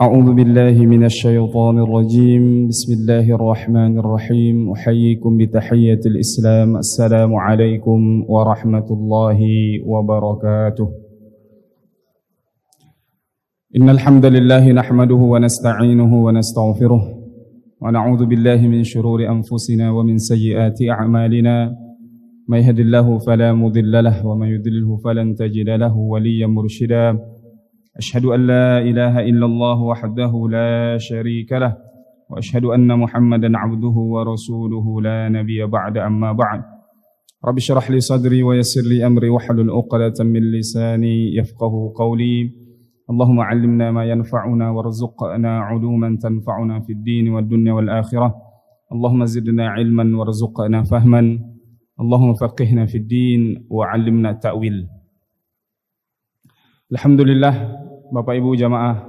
أعوذ بالله من الشيطان الرجيم بسم الله الرحمن الرحيم أحييكم بتحية الإسلام السلام عليكم ورحمة الله وبركاته إن الحمد لله نحمده ونستعينه ونستغفره ونعوذ بالله من شرور أنفسنا ومن سيئات أعمالنا من يهد الله فلا مضل له ومن يضلله فلن تجد له وليا مرشدا أشهد أن لا إله إلا الله وحده لا شريك له وأشهد أن محمدا عبده ورسوله لا نبي بعد أما بعد رب اشرح لي صدري ويسر لي أمري واحلل عقدة من لساني يفقه قولي اللهم علمنا ما ينفعنا وارزقنا علوما تنفعنا في الدين والدنيا والآخرة اللهم زدنا علما وارزقنا فهما اللهم فقهنا في الدين وعلمنا التأويل. Alhamdulillah, Bapak Ibu jamaah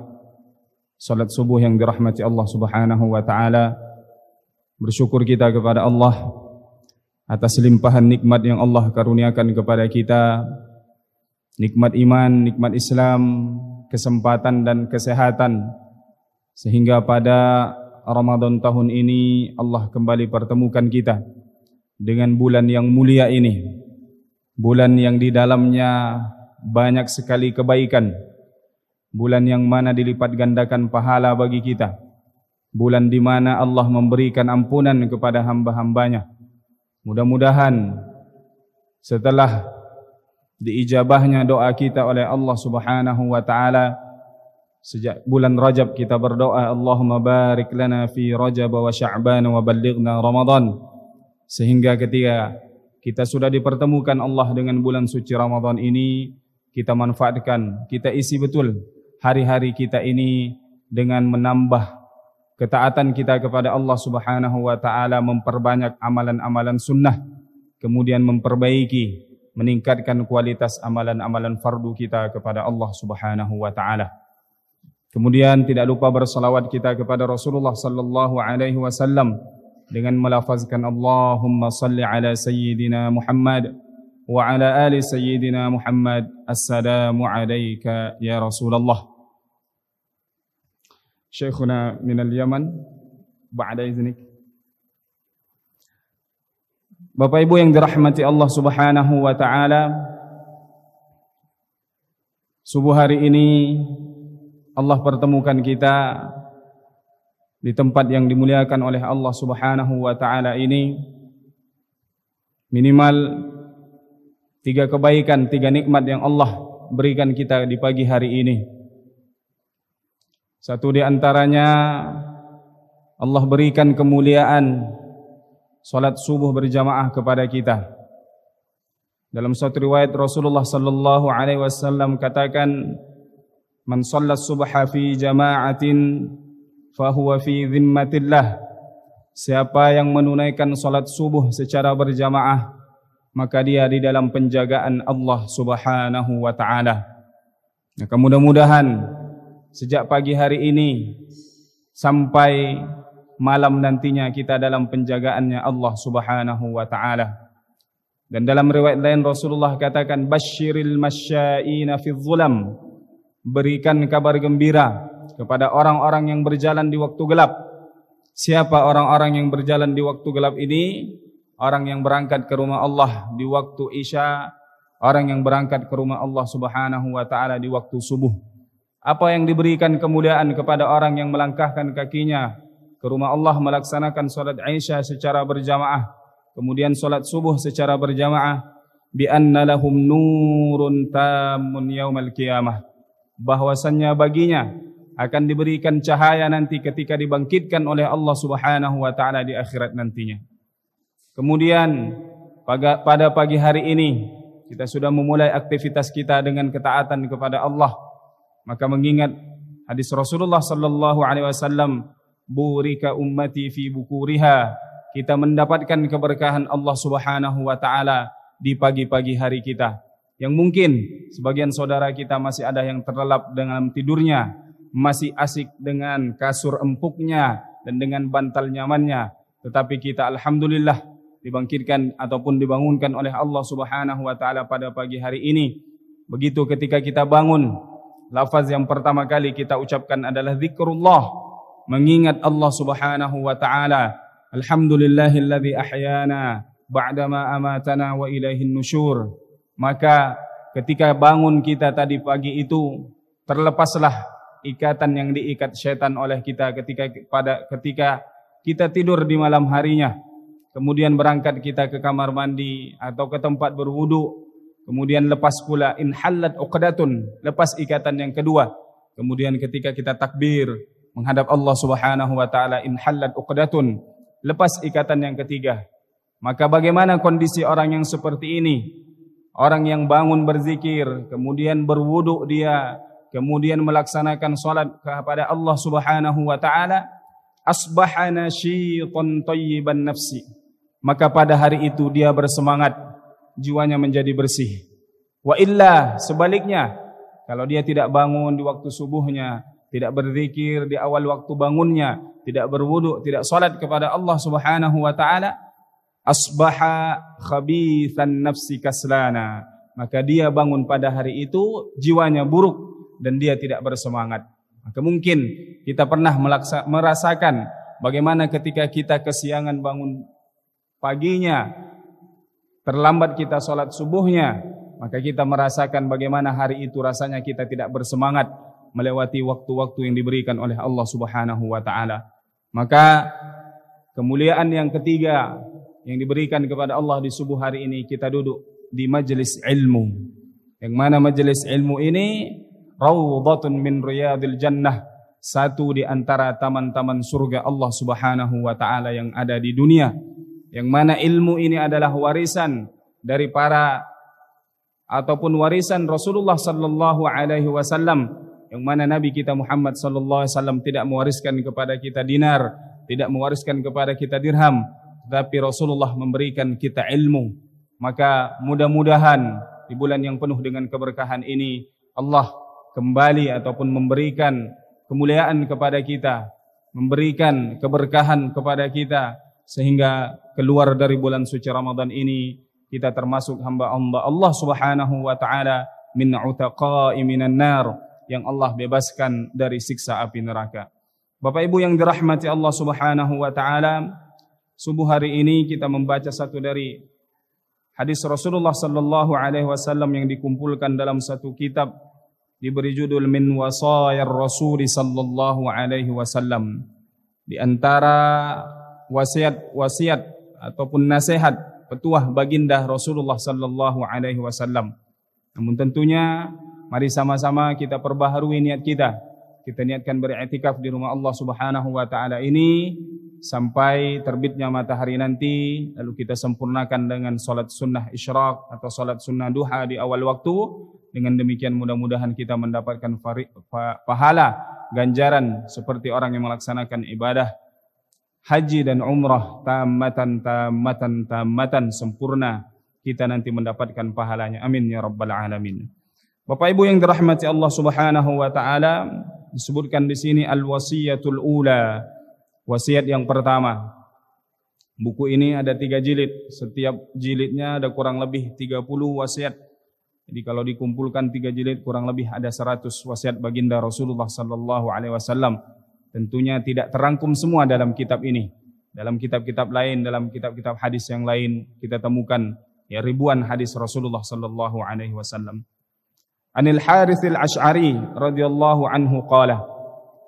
salat subuh yang dirahmati Allah Subhanahu wa taala. Bersyukur kita kepada Allah atas limpahan nikmat yang Allah karuniakan kepada kita. Nikmat iman, nikmat Islam, kesempatan dan kesehatan. Sehingga pada Ramadan tahun ini Allah kembali pertemukan kita dengan bulan yang mulia ini. Bulan yang di dalamnya banyak sekali kebaikan, bulan yang mana dilipat gandakan pahala bagi kita, bulan di mana Allah memberikan ampunan kepada hamba-hambanya. Mudah-mudahan setelah diijabahnya doa kita oleh Allah Subhanahu wa taala, sejak bulan Rajab kita berdoa Allahumma barik lana fi Rajab wa Sya'ban wa ballighna Ramadan, sehingga ketika kita sudah dipertemukan Allah dengan bulan suci Ramadan ini, kita manfaatkan, kita isi betul hari-hari kita ini dengan menambah ketaatan kita kepada Allah Subhanahu wa taala, memperbanyak amalan-amalan sunnah, kemudian memperbaiki, meningkatkan kualitas amalan-amalan fardu kita kepada Allah Subhanahu wa taala. Kemudian tidak lupa bersalawat kita kepada Rasulullah sallallahu alaihi wasallam dengan melafazkan Allahumma salli ala sayyidina Muhammad wa ala ali sayyidina Muhammad. Assalamu alayka ya Rasulullah. Syekhuna minal Yaman, ba'da iznik. Bapak Ibu yang dirahmati Allah Subhanahu wa taala, subuh hari ini Allah pertemukan kita di tempat yang dimuliakan oleh Allah Subhanahu wa taala ini. Minimal 3 kebaikan, 3 nikmat yang Allah berikan kita di pagi hari ini. Satu di antaranya Allah berikan kemuliaan salat subuh berjamaah kepada kita. Dalam satu riwayat Rasulullah sallallahu alaihi wasallam katakan, "Man shalla subha fi jama'atin fahuwa fi dhimmatillah." Siapa yang menunaikan salat subuh secara berjamaah, maka dia di dalam penjagaan Allah Subhanahu wa taala. Maka mudah-mudahan sejak pagi hari ini sampai malam nantinya kita dalam penjagaannya Allah Subhanahu wa taala. Dan dalam riwayat lain Rasulullah katakan, "Basyiril masya'ina fi dhulam." Berikan kabar gembira kepada orang-orang yang berjalan di waktu gelap. Siapa orang-orang yang berjalan di waktu gelap ini? Orang yang berangkat ke rumah Allah di waktu Isya, orang yang berangkat ke rumah Allah Subhanahu wa taala di waktu subuh. Apa yang diberikan kemuliaan kepada orang yang melangkahkan kakinya ke rumah Allah melaksanakan salat Isya secara berjamaah, kemudian salat subuh secara berjamaah, bi anna lahum nurun tamun yaumal qiyamah, bahwasannya baginya akan diberikan cahaya nanti ketika dibangkitkan oleh Allah Subhanahu wa taala di akhirat nantinya. Kemudian pada pagi hari ini kita sudah memulai aktivitas kita dengan ketaatan kepada Allah. Maka mengingat hadis Rasulullah sallallahu alaihi wasallam, burika ummati fi bukuriha, kita mendapatkan keberkahan Allah Subhanahu wa taala di pagi-pagi hari kita. Yang mungkin sebagian saudara kita masih ada yang terlelap dengan tidurnya, masih asik dengan kasur empuknya dan dengan bantal nyamannya, tetapi kita alhamdulillah dibangkitkan ataupun dibangunkan oleh Allah Subhanahu wa taala pada pagi hari ini. Begitu ketika kita bangun, lafaz yang pertama kali kita ucapkan adalah zikrullah, mengingat Allah Subhanahu wa taala. Alhamdulillahilladzi ahyana ba'dama amatana wa ilaihin nusyur. Maka ketika bangun kita tadi pagi itu, terlepaslah ikatan yang diikat syaitan oleh kita ketika kita tidur di malam harinya. Kemudian berangkat kita ke kamar mandi atau ke tempat berwudu. Kemudian lepas pula inhallat uqdatun, lepas ikatan yang kedua. Kemudian ketika kita takbir menghadap Allah Subhanahu wa taala, inhallat uqdatun, lepas ikatan yang ketiga. Maka bagaimana kondisi orang yang seperti ini? Orang yang bangun berzikir, kemudian berwudu dia, kemudian melaksanakan salat kepada Allah Subhanahu wa taala, asbaha nasyitan thayyiban nafsi. Maka pada hari itu dia bersemangat, jiwanya menjadi bersih. Wa illa, sebaliknya, kalau dia tidak bangun di waktu subuhnya, tidak berzikir di awal waktu bangunnya, tidak berwudu, tidak salat kepada Allah Subhanahu wa taala, asbaha khabithan nafsi kaslana. Maka dia bangun pada hari itu jiwanya buruk dan dia tidak bersemangat. Maka mungkin kita pernah merasakan bagaimana ketika kita kesiangan bangun paginya, terlambat kita salat subuhnya, maka kita merasakan bagaimana hari itu rasanya kita tidak bersemangat melewati waktu-waktu yang diberikan oleh Allah Subhanahu wa taala. Maka kemuliaan yang ketiga yang diberikan kepada Allah di subuh hari ini, kita duduk di majelis ilmu. Yang mana majelis ilmu ini raudhatun min riyadil jannah, satu di antara taman-taman surga Allah Subhanahu wa taala yang ada di dunia. Yang mana ilmu ini adalah warisan dari ataupun warisan Rasulullah sallallahu alaihi wasallam, yang mana Nabi kita Muhammad sallallahu alaihi wasallam tidak mewariskan kepada kita dinar, tidak mewariskan kepada kita dirham, tetapi Rasulullah memberikan kita ilmu. Maka mudah-mudahan di bulan yang penuh dengan keberkahan ini Allah kembali ataupun memberikan kemuliaan kepada kita, memberikan keberkahan kepada kita, sehingga keluar dari bulan suci Ramadan ini kita termasuk hamba-hamba Allah Subhanahu wa taala min utaqa'i minan nar, yang Allah bebaskan dari siksa api neraka. Bapak Ibu yang dirahmati Allah Subhanahu wa taala, subuh hari ini kita membaca satu dari hadis Rasulullah sallallahu alaihi wasallam yang dikumpulkan dalam satu kitab diberi judul Min Wasayar Rasul sallallahu alaihi wasallam. Di antara wasiat ataupun nasihat petuah baginda Rasulullah sallallahu alaihi wasallam. Namun tentunya mari sama-sama kita perbaharui niat kita. Kita niatkan beriktikaf di rumah Allah Subhanahu wa taala ini sampai terbitnya matahari nanti, lalu kita sempurnakan dengan salat sunnah isyraq atau salat sunnah duha di awal waktu. Dengan demikian mudah-mudahan kita mendapatkan pahala ganjaran seperti orang yang melaksanakan ibadah haji dan umrah tammatan sempurna, kita nanti mendapatkan pahalanya. Amin ya rabbal alamin. Bapak Ibu yang dirahmati Allah Subhanahu wa taala, disebutkan di sini al-wasiyatul ula, wasiat yang pertama. Buku ini ada 3 jilid, setiap jilidnya ada kurang lebih 30 wasiat. Jadi kalau dikumpulkan 3 jilid kurang lebih ada 100 wasiat baginda Rasulullah sallallahu alaihi wasallam. Tentunya tidak terangkum semua dalam kitab ini. Dalam kitab-kitab lain, dalam kitab-kitab hadis yang lain kita temukan ya ribuan hadis Rasulullah sallallahu alaihi wasallam. Anil Harits al-Asy'ari radhiyallahu anhu qala,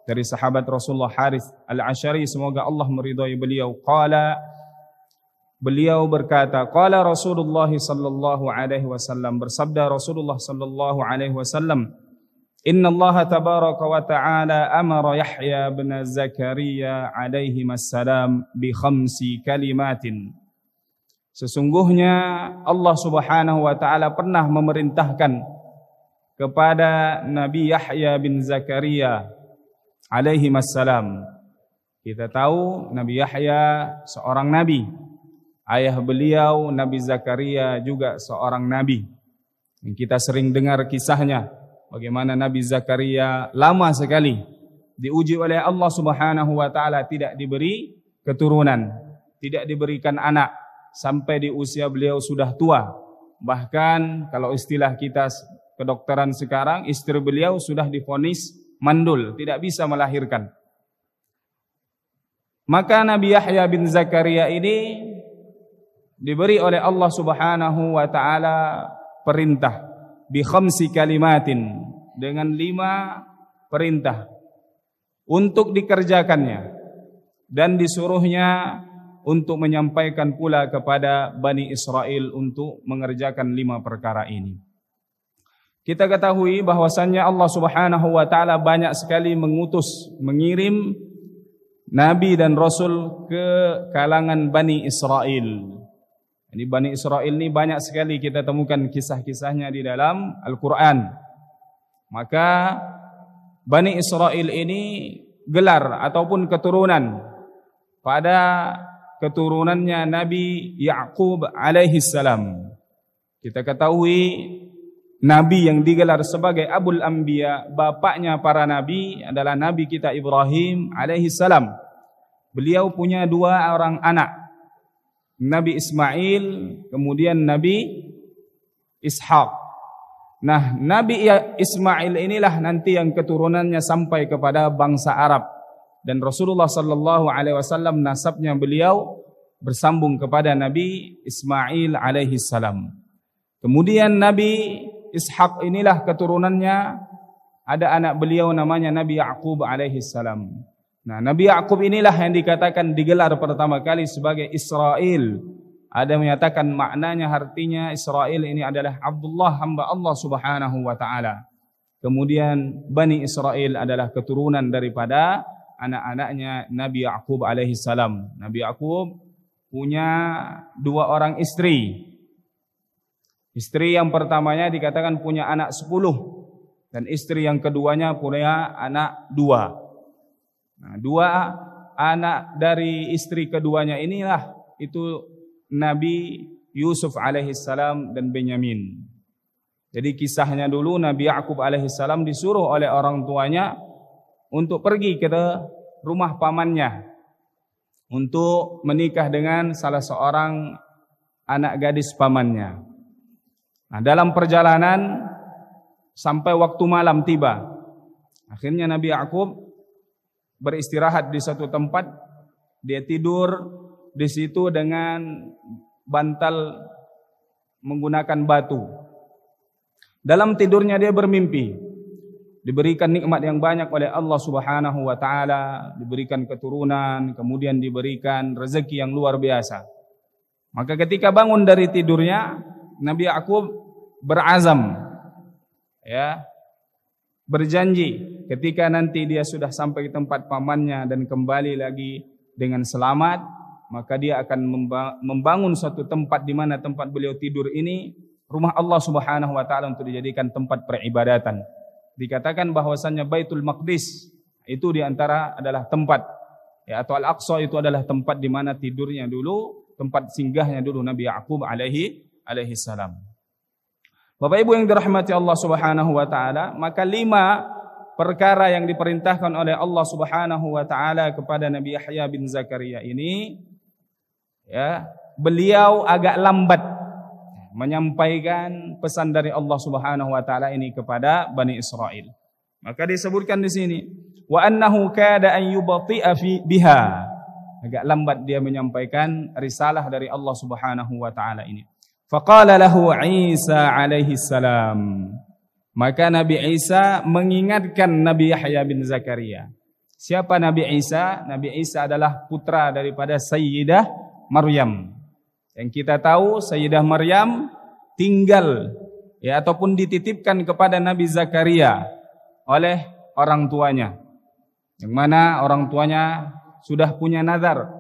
dari sahabat Rasulullah Harits al-Asy'ari, semoga Allah meridhai beliau, qala, beliau berkata, qala Rasulullah sallallahu alaihi wasallam, bersabda Rasulullah sallallahu alaihi wasallam, Inna Allah tabaraka wa ta'ala amara Yahya bin Zakaria alaihi assalam bi 5 kalimatin. Sesungguhnya Allah Subhanahu wa ta'ala pernah memerintahkan kepada Nabi Yahya bin Zakaria alaihi assalam. Kita tahu Nabi Yahya seorang nabi, ayah beliau Nabi Zakaria juga seorang nabi. Kita sering dengar kisahnya, bagaimana Nabi Zakaria lama sekali diuji oleh Allah Subhanahu wa taala, tidak diberi keturunan, tidak diberikan anak sampai di usia beliau sudah tua. Bahkan kalau istilah kita kedokteran sekarang, istri beliau sudah divonis mandul, tidak bisa melahirkan. Maka Nabi Yahya bin Zakaria ini diberi oleh Allah Subhanahu wa taala perintah bi khamsi kalimatin, dengan 5 perintah untuk dikerjakannya, dan disuruhnya untuk menyampaikan pula kepada Bani Israel untuk mengerjakan 5 perkara ini. Kita ketahui bahwasannya Allah Subhanahu wa taala banyak sekali mengirim nabi dan rasul ke kalangan Bani Israel. Ini Bani Israel ini banyak sekali kita temukan kisah-kisahnya di dalam Al-Quran. Maka Bani Israel ini gelar ataupun keturunan pada keturunannya Nabi Ya'qub alaihi salam. Kita ketahui nabi yang digelar sebagai Abul Anbiya, bapaknya para nabi, adalah Nabi kita Ibrahim alaihi salam. Beliau punya 2 orang anak, Nabi Ismail, kemudian Nabi Ishaq. Nah, Nabi Ismail inilah nanti yang keturunannya sampai kepada bangsa Arab, dan Rasulullah sallallahu alaihi wasallam nasabnya beliau bersambung kepada Nabi Ismail alaihi salam. Kemudian Nabi Ishaq inilah keturunannya, ada anak beliau namanya Nabi Ya'qub alaihi salam. Nah, Nabi Ya'qub inilah yang dikatakan digelar pertama kali sebagai Israel. Ada menyatakan maknanya, artinya Israel ini adalah Abdullah, hamba Allah Subhanahu wa taala. Kemudian Bani Israel adalah keturunan daripada anak-anaknya Nabi Ya'qub alaihi salam. Nabi Ya'qub punya 2 orang istri. Istri yang pertamanya dikatakan punya anak 10, dan istri yang keduanya punya anak 2. Nah, 2 anak dari istri keduanya inilah itu Nabi Yusuf alaihi salam dan Benyamin. Jadi kisahnya dulu Nabi Ya'qub alaihi salam disuruh oleh orang tuanya untuk pergi ke rumah pamannya untuk menikah dengan salah seorang anak gadis pamannya. Nah, dalam perjalanan sampai waktu malam tiba. Akhirnya Nabi Ya'qub beristirahat di satu tempat. Dia tidur di situ dengan bantal menggunakan batu. Dalam tidurnya dia bermimpi, diberikan nikmat yang banyak oleh Allah Subhanahu wa taala, diberikan keturunan, kemudian diberikan rezeki yang luar biasa. Maka ketika bangun dari tidurnya, Nabi Ya'qub berazam, berjanji ketika nanti dia sudah sampai ke tempat pamannya dan kembali lagi dengan selamat, maka dia akan membangun suatu tempat di mana tempat beliau tidur ini rumah Allah Subhanahu wa taala untuk dijadikan tempat peribadatan. Dikatakan bahwasannya Baitul Maqdis itu diantara adalah tempat, atau Al-Aqsa itu adalah tempat di mana tidurnya dulu, tempat singgahnya dulu Nabi Ya'qub alaihi salam. Bapak Ibu yang dirahmati Allah Subhanahu wa taala, maka 5 perkara yang diperintahkan oleh Allah Subhanahu wa taala kepada Nabi Yahya bin Zakaria ini, beliau agak lambat menyampaikan pesan dari Allah Subhanahu wa taala ini kepada Bani Israel. Maka disebutkan di sini, wa annahu kada an yubti'a biha. Agak lambat dia menyampaikan risalah dari Allah Subhanahu wa taala ini. Faqala lahu Isa alaihi salam. Maka Nabi Isa mengingatkan Nabi Yahya bin Zakaria. Siapa Nabi Isa? Nabi Isa adalah putra daripada Sayyidah Maryam. Yang kita tahu Sayyidah Maryam tinggal ataupun dititipkan kepada Nabi Zakaria oleh orang tuanya. Yang mana orang tuanya sudah punya nazar,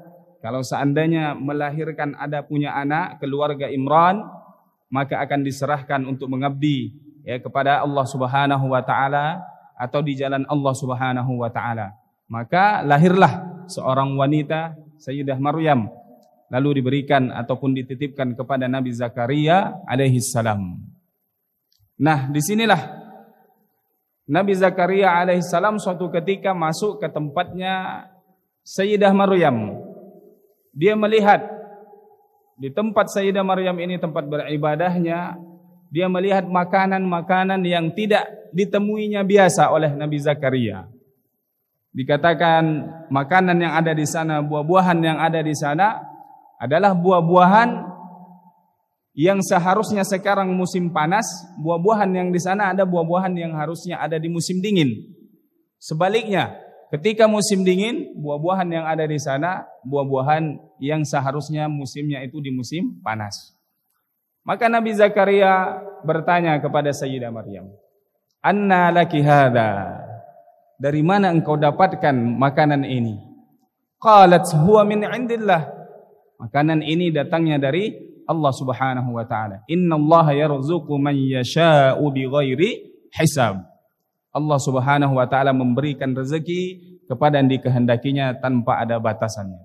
kalau seandainya melahirkan punya anak keluarga Imran, maka akan diserahkan untuk mengabdi kepada Allah Subhanahu wa taala atau di jalan Allah Subhanahu wa taala. Maka lahirlah seorang wanita Sayyidah Maryam, lalu diberikan ataupun dititipkan kepada Nabi Zakaria alaihi salam. Nah, disinilah Nabi Zakaria alaihi salam suatu ketika masuk ke tempatnya Sayyidah Maryam. Dia melihat di tempat Sayyidah Maryam ini tempat beribadahnya, Dia melihat makanan-makanan yang tidak ditemuinya biasa oleh Nabi Zakaria. Dikatakan makanan yang ada di sana, buah-buahan yang ada di sana adalah buah-buahan yang seharusnya sekarang musim panas, buah-buahan yang di sana ada buah-buahan yang harusnya ada di musim dingin. Sebaliknya, ketika musim dingin, buah-buahan yang ada di sana, buah-buahan yang seharusnya musimnya itu di musim panas. Maka Nabi Zakaria bertanya kepada Sayyidah Maryam, "Anna laki hadha?" Dari mana engkau dapatkan makanan ini? Qalat huwa min indillah. Makanan ini datangnya dari Allah Subhanahu wa taala. Innallaha yarzuqu man yasha'u bighairi hisab. Allah Subhanahu wa taala memberikan rezeki kepada yang dikehendakinya tanpa ada batasannya.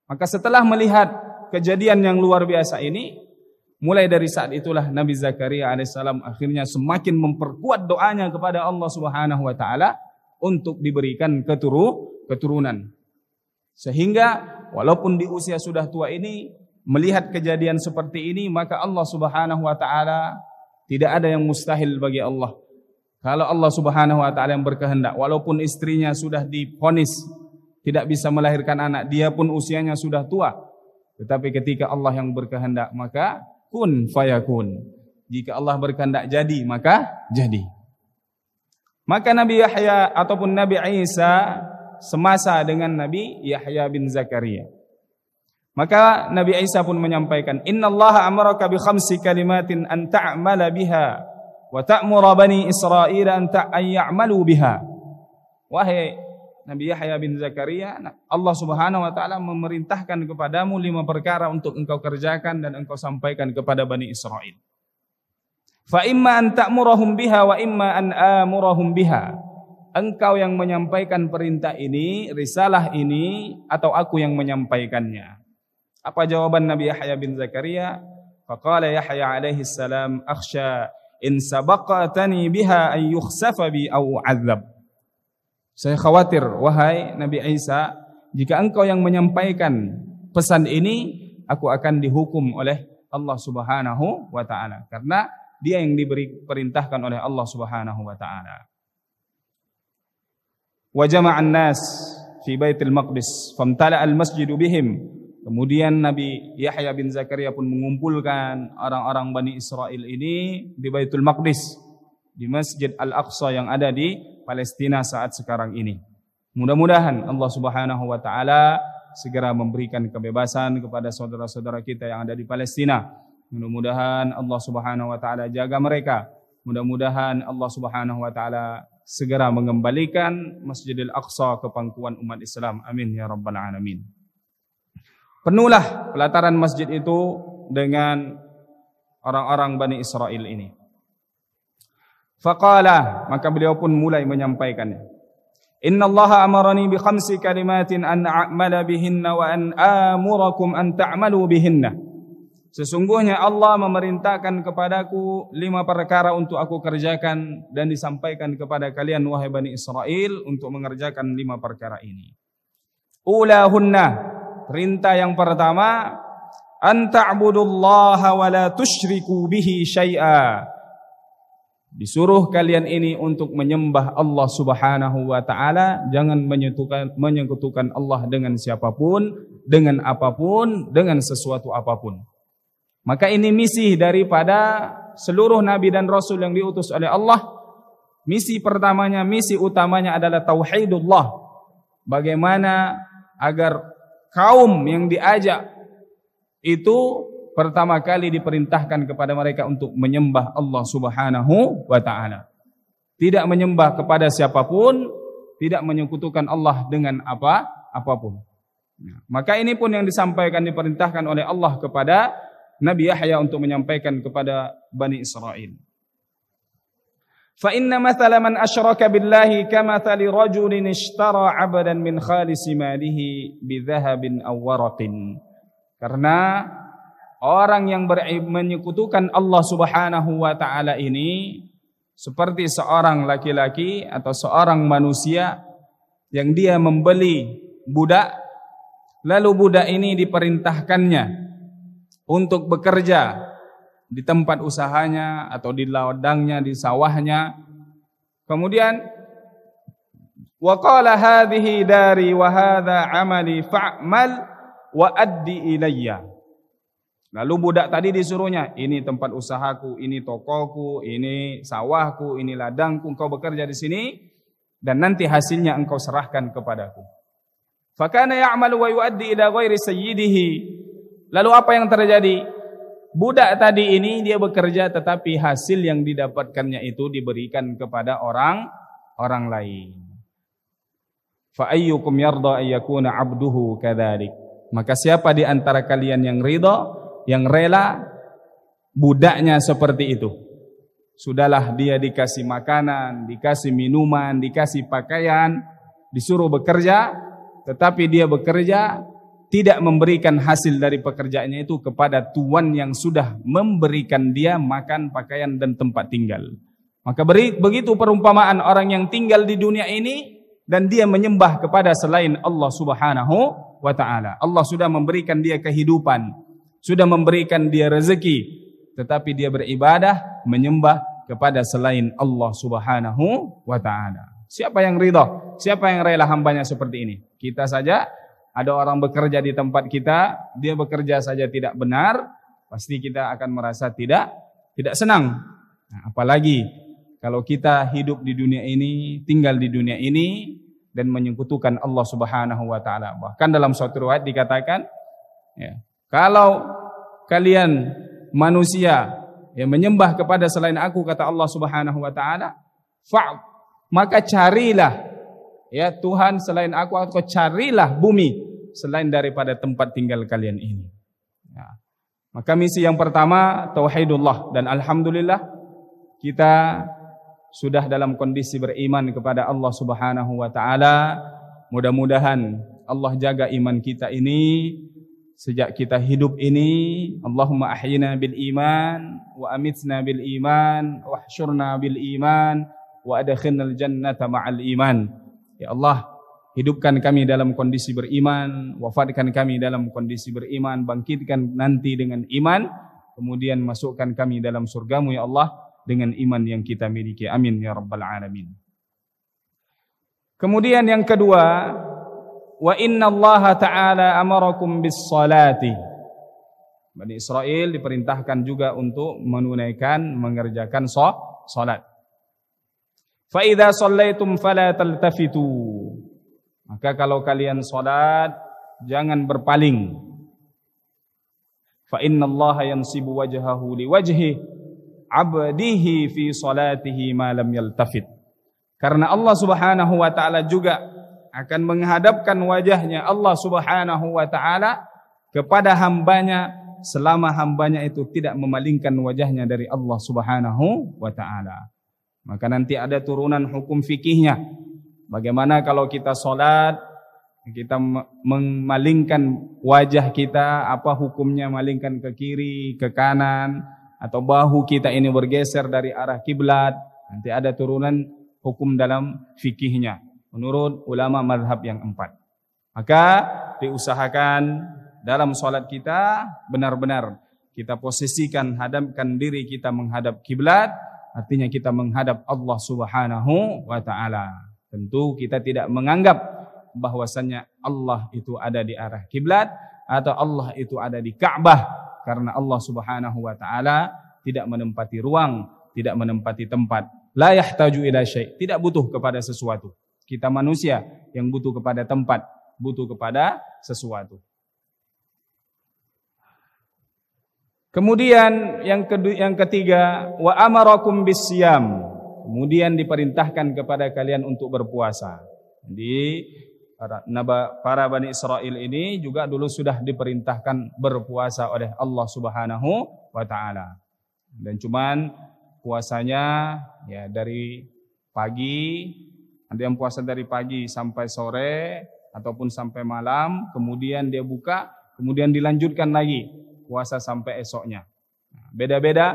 Maka setelah melihat kejadian yang luar biasa ini, mulai dari saat itulah Nabi Zakaria alaihissalam akhirnya semakin memperkuat doanya kepada Allah Subhanahu wa taala untuk diberikan keturunan. Sehingga walaupun di usia sudah tua ini melihat kejadian seperti ini, maka Allah Subhanahu wa taala tidak ada yang mustahil bagi Allah. Kalau Allah Subhanahu wa taala yang berkehendak, walaupun istrinya sudah divonis tidak bisa melahirkan anak, dia pun usianya sudah tua, tetapi ketika Allah yang berkehendak, maka kun fayakun. Jika Allah berkehendak jadi, maka jadi. Maka Nabi Yahya ataupun Nabi Isa semasa dengan Nabi Yahya bin Zakaria. Maka Nabi Isa pun menyampaikan, "Innallaha amaraka bi khamsi kalimatin an ta'mala biha wa ta'mura bani Israil an ya'malu biha." Wahai Nabi Yahya bin Zakaria, Allah Subhanahu wa taala memerintahkan kepadamu 5 perkara untuk engkau kerjakan dan engkau sampaikan kepada Bani Israel. Fa imma an ta'murahum biha wa imma an amurahum biha. Engkau yang menyampaikan perintah ini, risalah ini, atau aku yang menyampaikannya. Apa jawaban Nabi Yahya bin Zakaria? Faqala Yahya alaihi salam, "Akhsha in sabaqatani biha an yukhsafa bi aw u'adzab." Saya khawatir, wahai Nabi Isa, jika engkau yang menyampaikan pesan ini, aku akan dihukum oleh Allah Subhanahu wa taala, karena dia yang diberi perintahkan oleh Allah Subhanahu wa taala. Wa jama'an nas fi Baitul Maqdis famtala al-masjidu bihim. Kemudian Nabi Yahya bin Zakaria pun mengumpulkan orang-orang Bani Israel ini di Baitul Maqdis, di Masjid Al-Aqsa yang ada di Palestina saat sekarang ini. Mudah-mudahan Allah Subhanahu wa taala segera memberikan kebebasan kepada saudara-saudara kita yang ada di Palestina. Mudah-mudahan Allah Subhanahu wa taala jaga mereka. Mudah-mudahan Allah Subhanahu wa taala segera mengembalikan Masjidil Aqsa ke pangkuan umat Islam. Amin ya rabbal alamin. Penuhlah pelataran masjid itu dengan orang-orang Bani Israel ini. Faqala, maka beliau pun mulai menyampaikannya. Innallaha amarani bi khamsi kalimatin an a'mala bihinna wa an amurakum an ta'malu bihinna. Sesungguhnya Allah memerintahkan kepadaku 5 perkara untuk aku kerjakan dan disampaikan kepada kalian wahai Bani Israel untuk mengerjakan 5 perkara ini. Ulahunna, perintah yang pertama, an ta'budullaha wa la tusyriku bihi syai'a. Disuruh kalian ini untuk menyembah Allah Subhanahu wa taala, jangan menyekutukan Allah dengan siapapun, dengan apapun, dengan sesuatu apapun. Maka ini misi daripada seluruh nabi dan rasul yang diutus oleh Allah. Misi pertamanya, misi utamanya adalah tauhidullah. Bagaimana agar kaum yang diajak itu pertama kali diperintahkan kepada mereka untuk menyembah Allah Subhanahu wa taala. Tidak menyembah kepada siapapun, tidak menyekutukan Allah dengan apapun. Maka ini pun yang disampaikan, diperintahkan oleh Allah kepada Nabi Yahya untuk menyampaikan kepada Bani Israel. Fa inna mathala man asyraka billahi kamathali rajulin ishtara 'abdan min khalisi malihi bi dhahabin aw waraqin. Karena orang yang menyekutukan Allah Subhanahu wa taala ini seperti seorang laki-laki atau seorang manusia yang dia membeli budak, lalu budak ini diperintahkannya untuk bekerja di tempat usahanya atau di ladangnya, di sawahnya. Kemudian wa qala hadhihi dari wa hadha amali fa'mal wa addi ilayya. Lalu budak tadi disuruhnya, ini tempat usahaku, ini tokoku, ini sawahku, ini ladangku, engkau bekerja di sini dan nanti hasilnya engkau serahkan kepadaku. Fakana ya'malu wa yuaddi ila ghairi sayyidihi. Lalu apa yang terjadi? Budak tadi ini dia bekerja tetapi hasil yang didapatkannya itu diberikan kepada orang lain. Fa ayyukum yarda ay yakuna 'abduhu kadzalik. Maka siapa di antara kalian yang ridha, yang rela budaknya seperti itu? Sudahlah dia dikasih makanan, dikasih minuman, dikasih pakaian, disuruh bekerja, tetapi dia bekerja tidak memberikan hasil dari pekerjaannya itu kepada tuan yang sudah memberikan dia makan, pakaian dan tempat tinggal. Maka begitu perumpamaan orang yang tinggal di dunia ini dan dia menyembah kepada selain Allah Subhanahu wa taala. Allah sudah memberikan dia kehidupan, sudah memberikan dia rezeki, tetapi dia beribadah menyembah kepada selain Allah Subhanahu wa taala. Siapa yang ridha? Siapa yang rela hambanya seperti ini? Kita saja. Ada orang bekerja di tempat kita, dia bekerja saja tidak benar, pasti kita akan merasa tidak senang. Nah, apalagi kalau kita hidup di dunia ini, tinggal di dunia ini dan menyekutukan Allah Subhanahu wa taala. Bahkan dalam suatu riwayat dikatakan, ya, kalau kalian manusia yang menyembah kepada selain aku, kata Allah Subhanahu wa taala, maka carilah ya Tuhan selain aku, atau carilah bumi selain daripada tempat tinggal kalian ini. Ya. Maka misi yang pertama tauhidullah, dan alhamdulillah kita sudah dalam kondisi beriman kepada Allah Subhanahu wa taala. Mudah-mudahan Allah jaga iman kita ini sejak kita hidup ini. Allahumma ahyina bil iman wa amitna bil iman wa hsyurna bil iman wa adkhilnal jannata ma'al iman. Ya Allah, hidupkan kami dalam kondisi beriman, wafatkan kami dalam kondisi beriman, bangkitkan nanti dengan iman, kemudian masukkan kami dalam surgamu ya Allah dengan iman yang kita miliki. Amin ya rabbal alamin. Kemudian yang kedua, wa inna Allah ta'ala amarakum bis salati. Bani Israel diperintahkan juga untuk mengerjakan salat. Fa idza shallaitum fala taltafitu. Maka kalau kalian salat jangan berpaling. Fa innallaha yansibu wajhahu liwajhi 'abdihi fi salatihi ma lam yaltafit. Karena Allah Subhanahu wa taala juga akan menghadapkan wajahnya Allah Subhanahu wa taala kepada hambanya selama hambanya itu tidak memalingkan wajahnya dari Allah Subhanahu wa taala. Maka nanti ada turunan hukum fikihnya. Bagaimana kalau kita sholat, kita memalingkan wajah kita, apa hukumnya malingkan ke kiri, ke kanan, atau bahu kita ini bergeser dari arah kiblat. Nanti ada turunan hukum dalam fikihnya menurut ulama mazhab yang 4. Maka diusahakan dalam sholat kita benar-benar kita posisikan, hadapkan diri kita menghadap kiblat. Artinya kita menghadap Allah Subhanahu wa taala. Tentu kita tidak menganggap bahwasannya Allah itu ada di arah kiblat atau Allah itu ada di Ka'bah, karena Allah Subhanahu wa taala tidak menempati ruang, tidak menempati tempat. La yahtaju ila syai', tidak butuh kepada sesuatu. Kita manusia yang butuh kepada tempat, butuh kepada sesuatu. Kemudian yang ketiga, wa amarakum bisyam. Kemudian diperintahkan kepada kalian untuk berpuasa. Jadi para Bani Israel ini juga dulu sudah diperintahkan berpuasa oleh Allah Subhanahu wa taala. Dan cuman puasanya ya dari pagi, ada yang puasa dari pagi sampai sore ataupun sampai malam, kemudian dia buka, kemudian dilanjutkan lagi puasa sampai esoknya. Beda-beda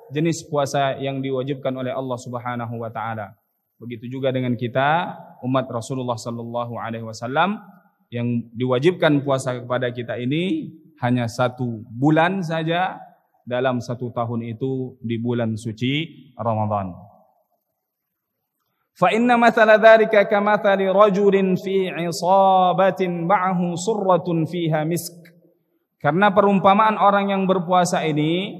jenis puasa yang diwajibkan oleh Allah Subhanahu wa taala. Begitu juga dengan kita umat Rasulullah sallallahu alaihi wasallam yang diwajibkan puasa kepada kita ini hanya 1 bulan saja dalam 1 tahun itu di bulan suci Ramadan. Fa inna mathala dzalika kamathali rajulin fi 'isabatin ma'ahu surratun fiha misk. Karena perumpamaan orang yang berpuasa ini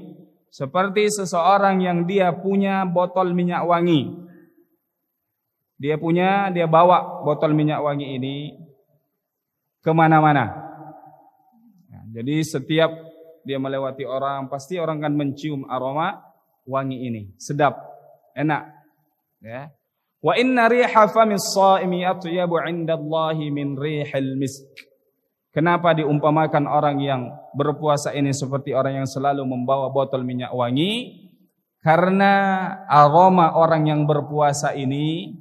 seperti seseorang yang dia punya botol minyak wangi. Dia bawa botol minyak wangi ini kemana-mana. Jadi setiap dia melewati orang, pasti orang akan mencium aroma wangi ini. Sedap, enak. Ya. Wa inna riha famis shaimi atyabu 'indallahi min rihil misk. Kenapa diumpamakan orang yang berpuasa ini seperti orang yang selalu membawa botol minyak wangi? Karena aroma orang yang berpuasa ini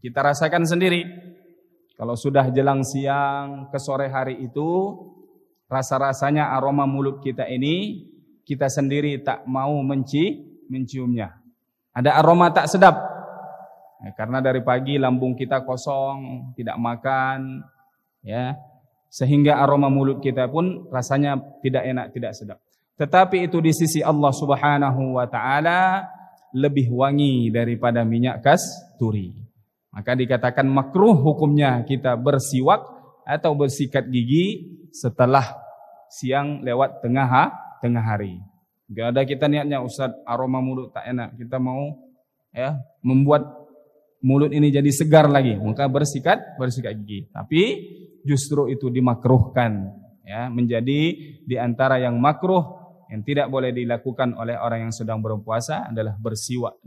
kita rasakan sendiri. Kalau sudah jelang siang ke sore hari itu, rasa-rasanya aroma mulut kita ini kita sendiri tak mau menciumnya. Ada aroma tak sedap. Karena dari pagi lambung kita kosong, tidak makan, ya, sehingga aroma mulut kita pun rasanya tidak enak, tidak sedap. Tetapi itu di sisi Allah Subhanahu wa taala lebih wangi daripada minyak kasturi. Maka dikatakan makruh hukumnya kita bersiwak atau bersikat gigi setelah siang lewat tengah hari. Enggak ada kita niatnya, Ustaz, aroma mulut tak enak, kita mau membuat mulut ini jadi segar lagi, maka bersikat gigi. Tapi justru itu dimakruhkan, menjadi di antara yang makruh yang tidak boleh dilakukan oleh orang yang sedang berpuasa adalah bersiwak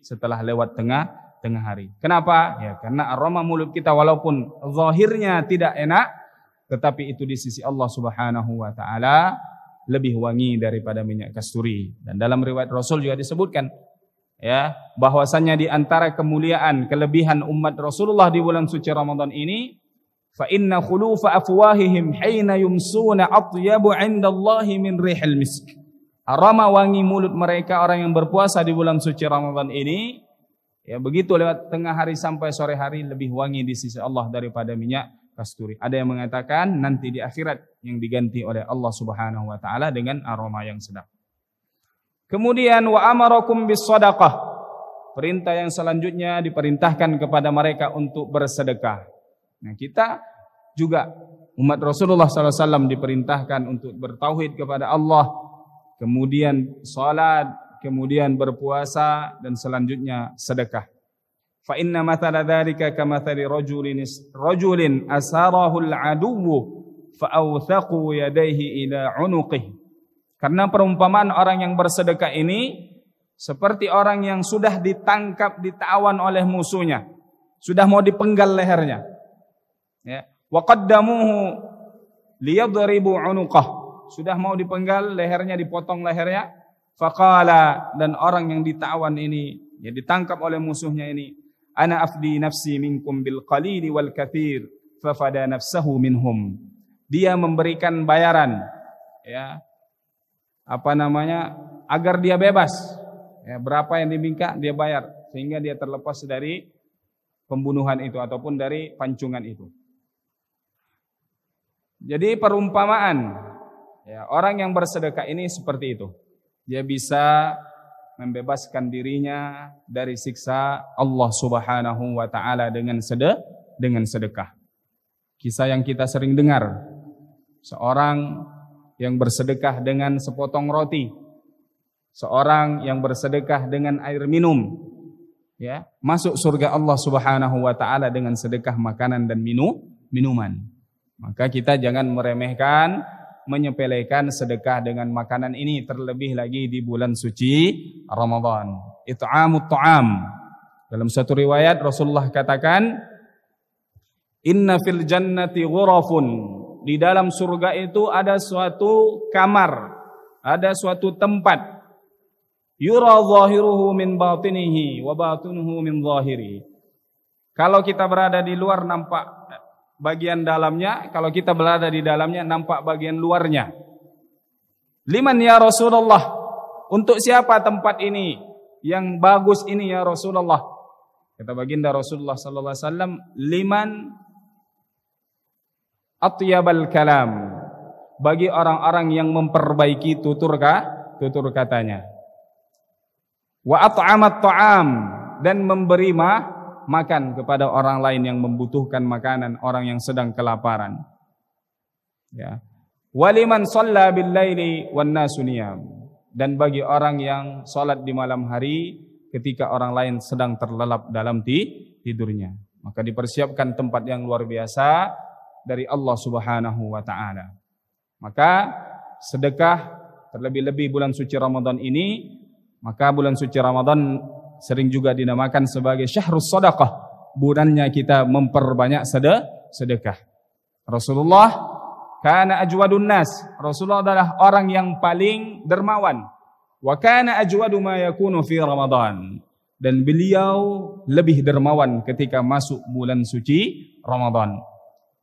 setelah lewat tengah hari. Kenapa? Ya, karena aroma mulut kita walaupun zahirnya tidak enak, tetapi itu di sisi Allah Subhanahu wa taala lebih wangi daripada minyak kasturi. Dan dalam riwayat Rasul juga disebutkan bahwasanya di antara kemuliaan kelebihan umat Rasulullah di bulan suci Ramadan ini, fa inna khulufa afwahihim hina yumsuna atyabu 'indallahi min rihil misk. Aroma wangi mulut mereka orang yang berpuasa di bulan suci Ramadan ini, begitu lewat tengah hari sampai sore hari lebih wangi di sisi Allah daripada minyak kasturi. Ada yang mengatakan nanti di akhirat yang diganti oleh Allah Subhanahu wa taala dengan aroma yang sedap. Kemudian wa amarakum bis shadaqah. Perintah yang selanjutnya diperintahkan kepada mereka untuk bersedekah. Nah, kita juga umat Rasulullah SAW diperintahkan untuk bertauhid kepada Allah, kemudian salat, kemudian berpuasa, dan selanjutnya sedekah. Fa inna mathala dzalika kamathali rajulin asarahu al-aduwwu fa awthaqu yadayhi ila 'unuqihi. Karena perumpamaan orang yang bersedekah ini seperti orang yang sudah ditangkap, ditawan oleh musuhnya, sudah mau dipenggal lehernya. Wa qaddamuhu liyadribu 'unuqah. Sudah mau dipenggal lehernya, dipotong lehernya. Faqala, dan orang yang ditawan ini, ditangkap oleh musuhnya ini, ana afdi nafsi minkum bil qalili wal katsir fa fada nafsahu minhum. Dia memberikan bayaran, agar dia bebas. Berapa yang diminta dia bayar sehingga dia terlepas dari pembunuhan itu ataupun dari pancungan itu. Jadi perumpamaan orang yang bersedekah ini seperti itu. Dia bisa membebaskan dirinya dari siksa Allah Subhanahu wa taala dengan sedekah. Kisah yang kita sering dengar, seorang yang bersedekah dengan sepotong roti, seorang yang bersedekah dengan air minum, masuk surga Allah Subhanahu wa taala dengan sedekah makanan dan minuman. Maka kita jangan meremehkan, menyepelekan sedekah dengan makanan ini, terlebih lagi di bulan suci Ramadan. It'amut ta'am. Dalam satu riwayat Rasulullah katakan, inna fil jannati ghurafun. Di dalam surga itu ada suatu kamar, ada suatu tempat. Yura zahiruhu min batinihi wa batinuhu min zahiri. Kalau kita berada di luar nampak bagian dalamnya, kalau kita berada di dalamnya nampak bagian luarnya. Liman ya Rasulullah? Untuk siapa tempat ini yang bagus ini ya Rasulullah? Kata baginda Rasulullah sallallahu alaihi wasallam, liman atyabal kalam, bagi orang-orang yang memperbaiki tutur tutur katanya. Wa at'amat ta'am, dan memberi makan kepada orang lain yang membutuhkan makanan, orang yang sedang kelaparan. Ya. Waliman shalla bil laili wan nasu niyam, dan bagi orang yang salat di malam hari ketika orang lain sedang terlelap dalam tidurnya, maka dipersiapkan tempat yang luar biasa dari Allah Subhanahu wa taala. Maka sedekah, terlebih-lebih bulan suci Ramadan ini, maka bulan suci Ramadan sering juga dinamakan sebagai syahrus shadaqah, bulannya kita memperbanyak sedekah. Rasulullah kana ajwadun nas, Rasulullah adalah orang yang paling dermawan. Wa kana ajwadu ma yakunu fi Ramadan, dan beliau lebih dermawan ketika masuk bulan suci Ramadan.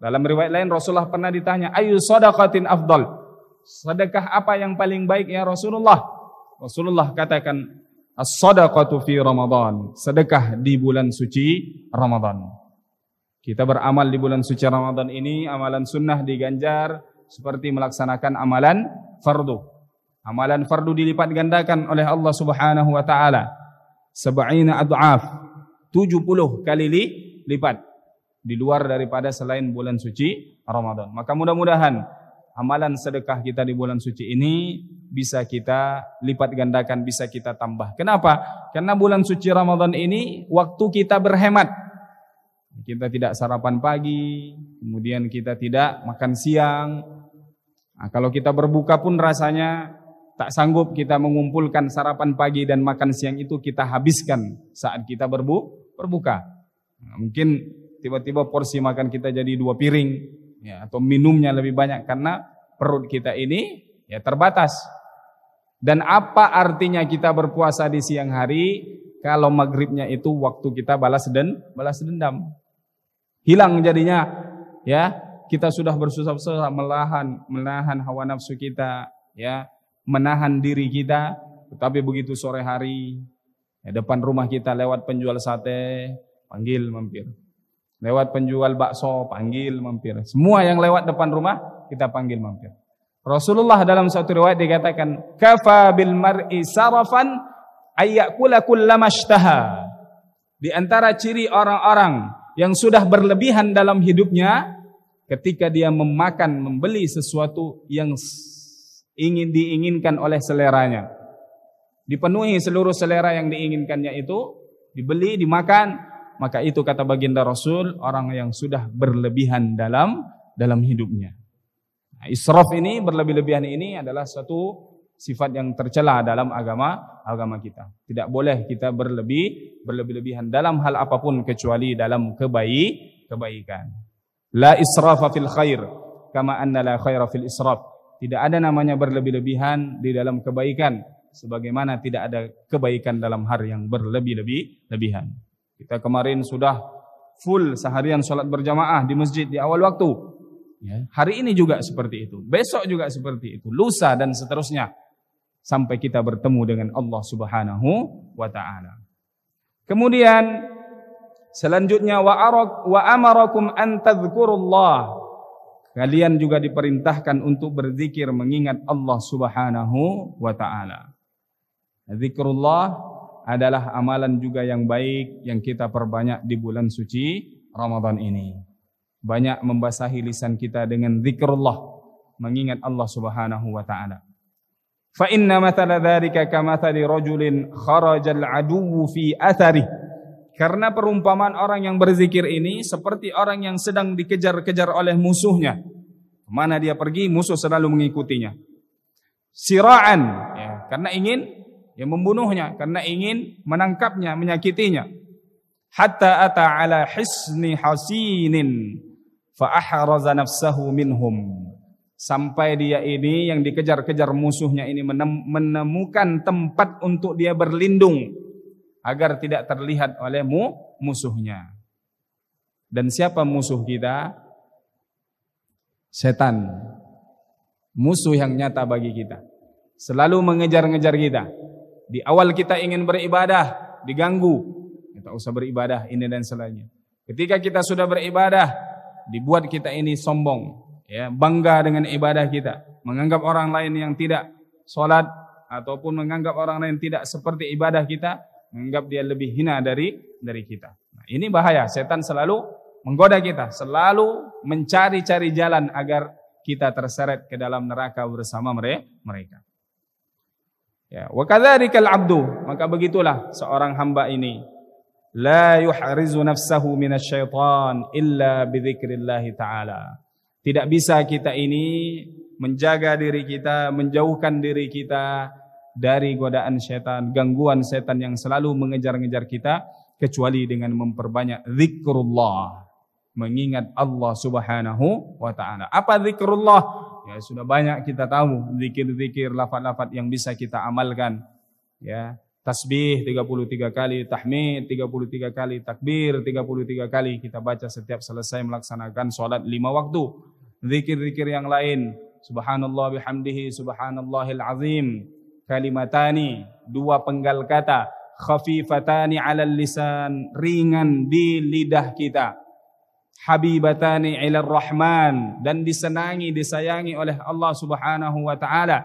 Dalam riwayat lain Rasulullah pernah ditanya, ayu shadaqatin afdal, sedekah apa yang paling baik ya Rasulullah? Rasulullah katakan, as-shadaqatu fi Ramadan, sedekah di bulan suci Ramadan. Kita beramal di bulan suci Ramadan ini, amalan sunnah diganjar seperti melaksanakan amalan fardu. Amalan fardu dilipat gandakan oleh Allah Subhanahu wa taala 70 ad'af, 70 kali lipat, di luar daripada selain bulan suci Ramadan. Maka mudah-mudahan amalan sedekah kita di bulan suci ini bisa kita lipat gandakan, bisa kita tambah. Kenapa? Karena bulan suci Ramadan ini waktu kita berhemat. Kita tidak sarapan pagi, kemudian kita tidak makan siang. Nah, kalau kita berbuka pun rasanya tak sanggup kita mengumpulkan sarapan pagi dan makan siang itu kita habiskan saat kita berbuka. Nah, mungkin tiba-tiba porsi makan kita jadi 2 piring, ya, atau minumnya lebih banyak karena perut kita ini ya terbatas. Dan apa artinya kita berpuasa di siang hari kalau maghribnya itu waktu kita balas dendam? Hilang jadinya, ya, kita sudah bersusah-susah menahan hawa nafsu kita, ya, menahan diri kita, tetapi begitu sore hari, ya, depan rumah kita lewat penjual sate, panggil mampir. Lewat penjual bakso, panggil mampir. Semua yang lewat depan rumah kita panggil mampir. Rasulullah dalam satu riwayat dikatakan, kafa bil mar'i sarafan ayyakula kullamashtaha. Di antara ciri orang-orang yang sudah berlebihan dalam hidupnya ketika dia membeli sesuatu yang diinginkan oleh seleranya. Dipenuhi seluruh selera yang diinginkannya itu, dibeli, dimakan. Maka itu kata baginda Rasul, orang yang sudah berlebihan dalam hidupnya. Nah, israf ini, berlebih-lebihan ini adalah suatu sifat yang tercela dalam agama kita. Tidak boleh kita berlebih-lebihan dalam hal apapun kecuali dalam kebaikan. La israfa fil khair, kama anna la khaira fil israf. Tidak ada namanya berlebih-lebihan di dalam kebaikan, sebagaimana tidak ada kebaikan dalam hal yang berlebih-lebihan. Kita kemarin sudah full seharian sholat berjamaah di masjid di awal waktu. Ya, hari ini juga seperti itu, besok juga seperti itu, lusa dan seterusnya, sampai kita bertemu dengan Allah Subhanahu wa taala. Kemudian selanjutnya wa amarakum an tadhkurullah. Kalian juga diperintahkan untuk berzikir mengingat Allah Subhanahu wa taala. Zikrullah adalah amalan juga yang baik yang kita perbanyak di bulan suci Ramadan ini. Banyak membasahi lisan kita dengan zikrullah, mengingat Allah Subhanahu wa taala. Fa inna mathala dzalika kamathali rajulin kharajal aduwwu fi athari. Karena perumpamaan orang yang berzikir ini seperti orang yang sedang dikejar-kejar oleh musuhnya. Kemana dia pergi, musuh selalu mengikutinya. Sira'an, ya, karena ingin membunuhnya, karena ingin menangkapnya, menyakitinya. Hatta ata ala hisni hasinin fa ahraza nafsahu minhum. Sampai dia ini yang dikejar-kejar musuhnya ini menemukan tempat untuk dia berlindung agar tidak terlihat oleh musuhnya. Dan siapa musuh kita? Setan. Musuh yang nyata bagi kita. Selalu mengejar-ngejar kita. Di awal kita ingin beribadah, diganggu. Kita usah beribadah ini dan selainnya. Ketika kita sudah beribadah, dibuat kita ini sombong, ya, bangga dengan ibadah kita, menganggap orang lain yang tidak sholat ataupun menganggap orang lain tidak seperti ibadah kita, menganggap dia lebih hina dari kita. Nah, ini bahaya. Setan selalu menggoda kita, selalu mencari-cari jalan agar kita terseret ke dalam neraka bersama mereka. Ya, wa kadzzalikal 'abdu, maka begitulah seorang hamba ini la yuhrizu nafsahu minasyaitan illa bidzikrillah taala. Tidak bisa kita ini menjaga diri kita, menjauhkan diri kita dari godaan setan, gangguan setan yang selalu mengejar-ngejar kita, kecuali dengan memperbanyak zikrullah, mengingat Allah Subhanahu wa taala. Apa zikrullah? Ya, sudah banyak kita tahu zikir-zikir, lafaz-lafaz yang bisa kita amalkan. Ya, tasbih 33 kali, tahmid 33 kali, takbir 33 kali kita baca setiap selesai melaksanakan salat 5 waktu. Zikir-zikir yang lain, subhanallah bihamdihi, subhanallahil azim, kalimatani, 2 penggal kata, khafifatani 'alal lisan, ringan di lidah kita, habibatani 'ilar rahman, dan disenangi, disayangi oleh Allah Subhanahu wa taala,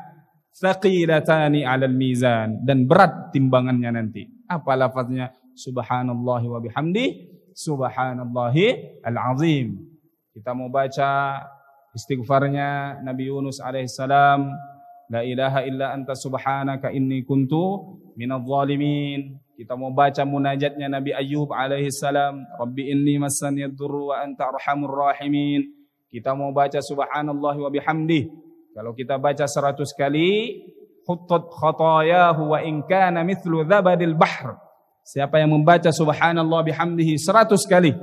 thaqilatani 'alal mizan, dan berat timbangannya nanti. Apa lafaznya? Subhanallahi wa bihamdihi, subhanallahi al-azim. Kita mau baca istighfarnya Nabi Yunus alaihissalam, la ilaha illa anta subhanaka inni kuntu minadh zalimin. Kita mau baca munajatnya Nabi Ayyub alaihissalam, rabbi inni massaniyad durru wa anta arhamur rahimin. Kita mau baca subhanallahi wa bihamdihi. Kalau kita baca 100 kali, khuttat khatayahu wa in kana mithlu zabadil bahr. Siapa yang membaca subhanallah bihamdihi 100 kali,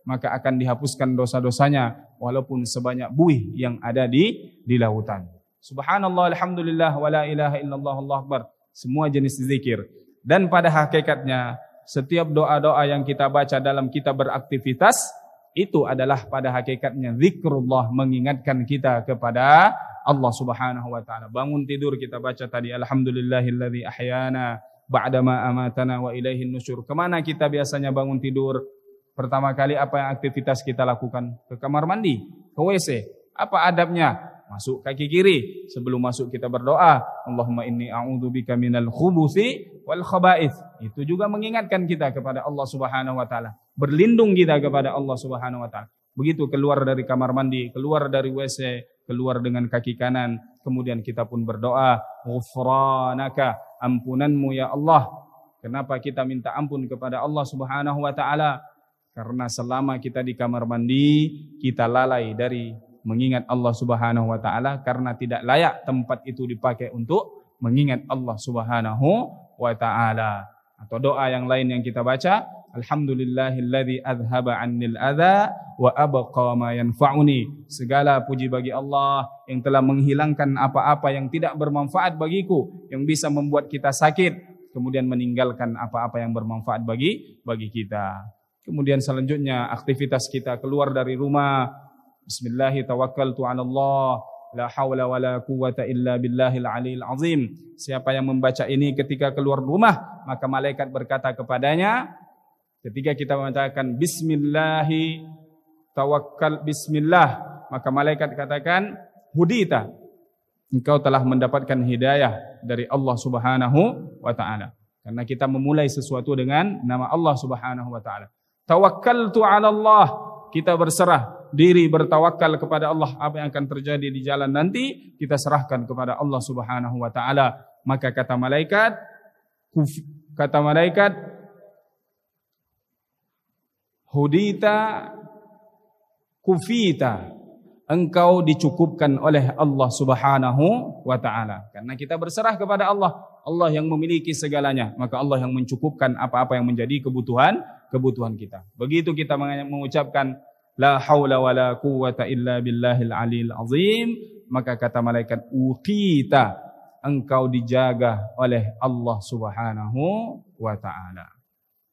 maka akan dihapuskan dosa-dosanya walaupun sebanyak buih yang ada di lautan. Subhanallah, alhamdulillah, wa la ilaha illallah, Allahu akbar. Semua jenis zikir. Dan pada hakikatnya setiap doa-doa yang kita baca dalam kita beraktivitas itu adalah pada hakikatnya zikrullah, mengingatkan kita kepada Allah Subhanahu wa taala. Bangun tidur kita baca tadi alhamdulillahilladzi ahyana ba'dama amatana wa ilaihin nusyur. Kemana kita biasanya bangun tidur? Pertama kali apa yang aktivitas kita lakukan? Ke kamar mandi, ke WC. Apa adabnya? Masuk kaki kiri. Sebelum masuk kita berdoa, Allahumma inni a'udzubika minal khubuthi wal khaba'ith. Itu juga mengingatkan kita kepada Allah Subhanahu wa taala. Berlindung kita kepada Allah Subhanahu wa taala. Begitu keluar dari kamar mandi, keluar dari WC, keluar dengan kaki kanan, kemudian kita pun berdoa, ghufranaka, ampunanmu ya Allah. Kenapa kita minta ampun kepada Allah Subhanahu wa taala? Karena selama kita di kamar mandi, kita lalai dari mengingat Allah Subhanahu wa taala, karena tidak layak tempat itu dipakai untuk mengingat Allah Subhanahu wa taala. Atau doa yang lain yang kita baca, alhamdulillahilladzi adhaba 'annil adza wa abqa ma yanfa'uni. Segala puji bagi Allah yang telah menghilangkan apa-apa yang tidak bermanfaat bagiku, yang bisa membuat kita sakit, kemudian meninggalkan apa-apa yang bermanfaat bagi kita. Kemudian selanjutnya aktivitas kita keluar dari rumah, bismillahi tawakkaltu 'ala Allah, la haula wala quwwata illa billahil aliyil azim. Siapa yang membaca ini ketika keluar rumah, maka malaikat berkata kepadanya, ketika kita mengatakan bismillahi tawakkal bismillah, maka malaikat katakan hudita, engkau telah mendapatkan hidayah dari Allah Subhanahu wa taala. Karena kita memulai sesuatu dengan nama Allah Subhanahu wa taala. Tawakkaltu 'ala Allah, kita berserah diri, bertawakal kepada Allah. Apa yang akan terjadi di jalan nanti kita serahkan kepada Allah Subhanahu wa taala. Maka kata malaikat hudita kufita, engkau dicukupkan oleh Allah Subhanahu wa taala. Karena kita berserah kepada Allah, Allah yang memiliki segalanya, maka Allah yang mencukupkan apa-apa yang menjadi kebutuhan kita. Begitu kita mengucapkan la haula wala quwwata illa billahil aliyil azim, maka kata malaikat uqita, engkau dijaga oleh Allah Subhanahu wa taala.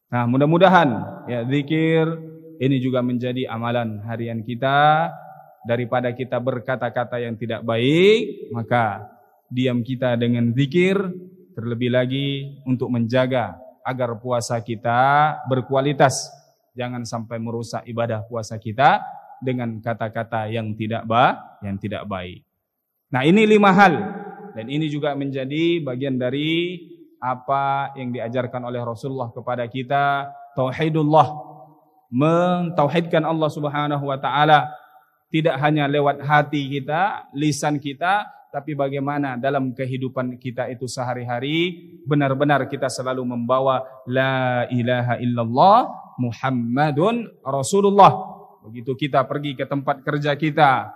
Nah, mudah-mudahan ya zikir ini juga menjadi amalan harian kita. Daripada kita berkata-kata yang tidak baik, maka diam kita dengan zikir, terlebih lagi untuk menjaga agar puasa kita berkualitas. Jangan sampai merusak ibadah puasa kita dengan kata-kata yang tidak baik. Nah, ini 5 hal Dan ini juga menjadi bagian dari apa yang diajarkan oleh Rasulullah kepada kita, tauhidullah, mentauhidkan Allah Subhanahu wa taala tidak hanya lewat hati kita, lisan kita, tapi bagaimana dalam kehidupan kita itu sehari-hari benar-benar kita selalu membawa la ilaha illallah Muhammadun Rasulullah. Begitu kita pergi ke tempat kerja kita,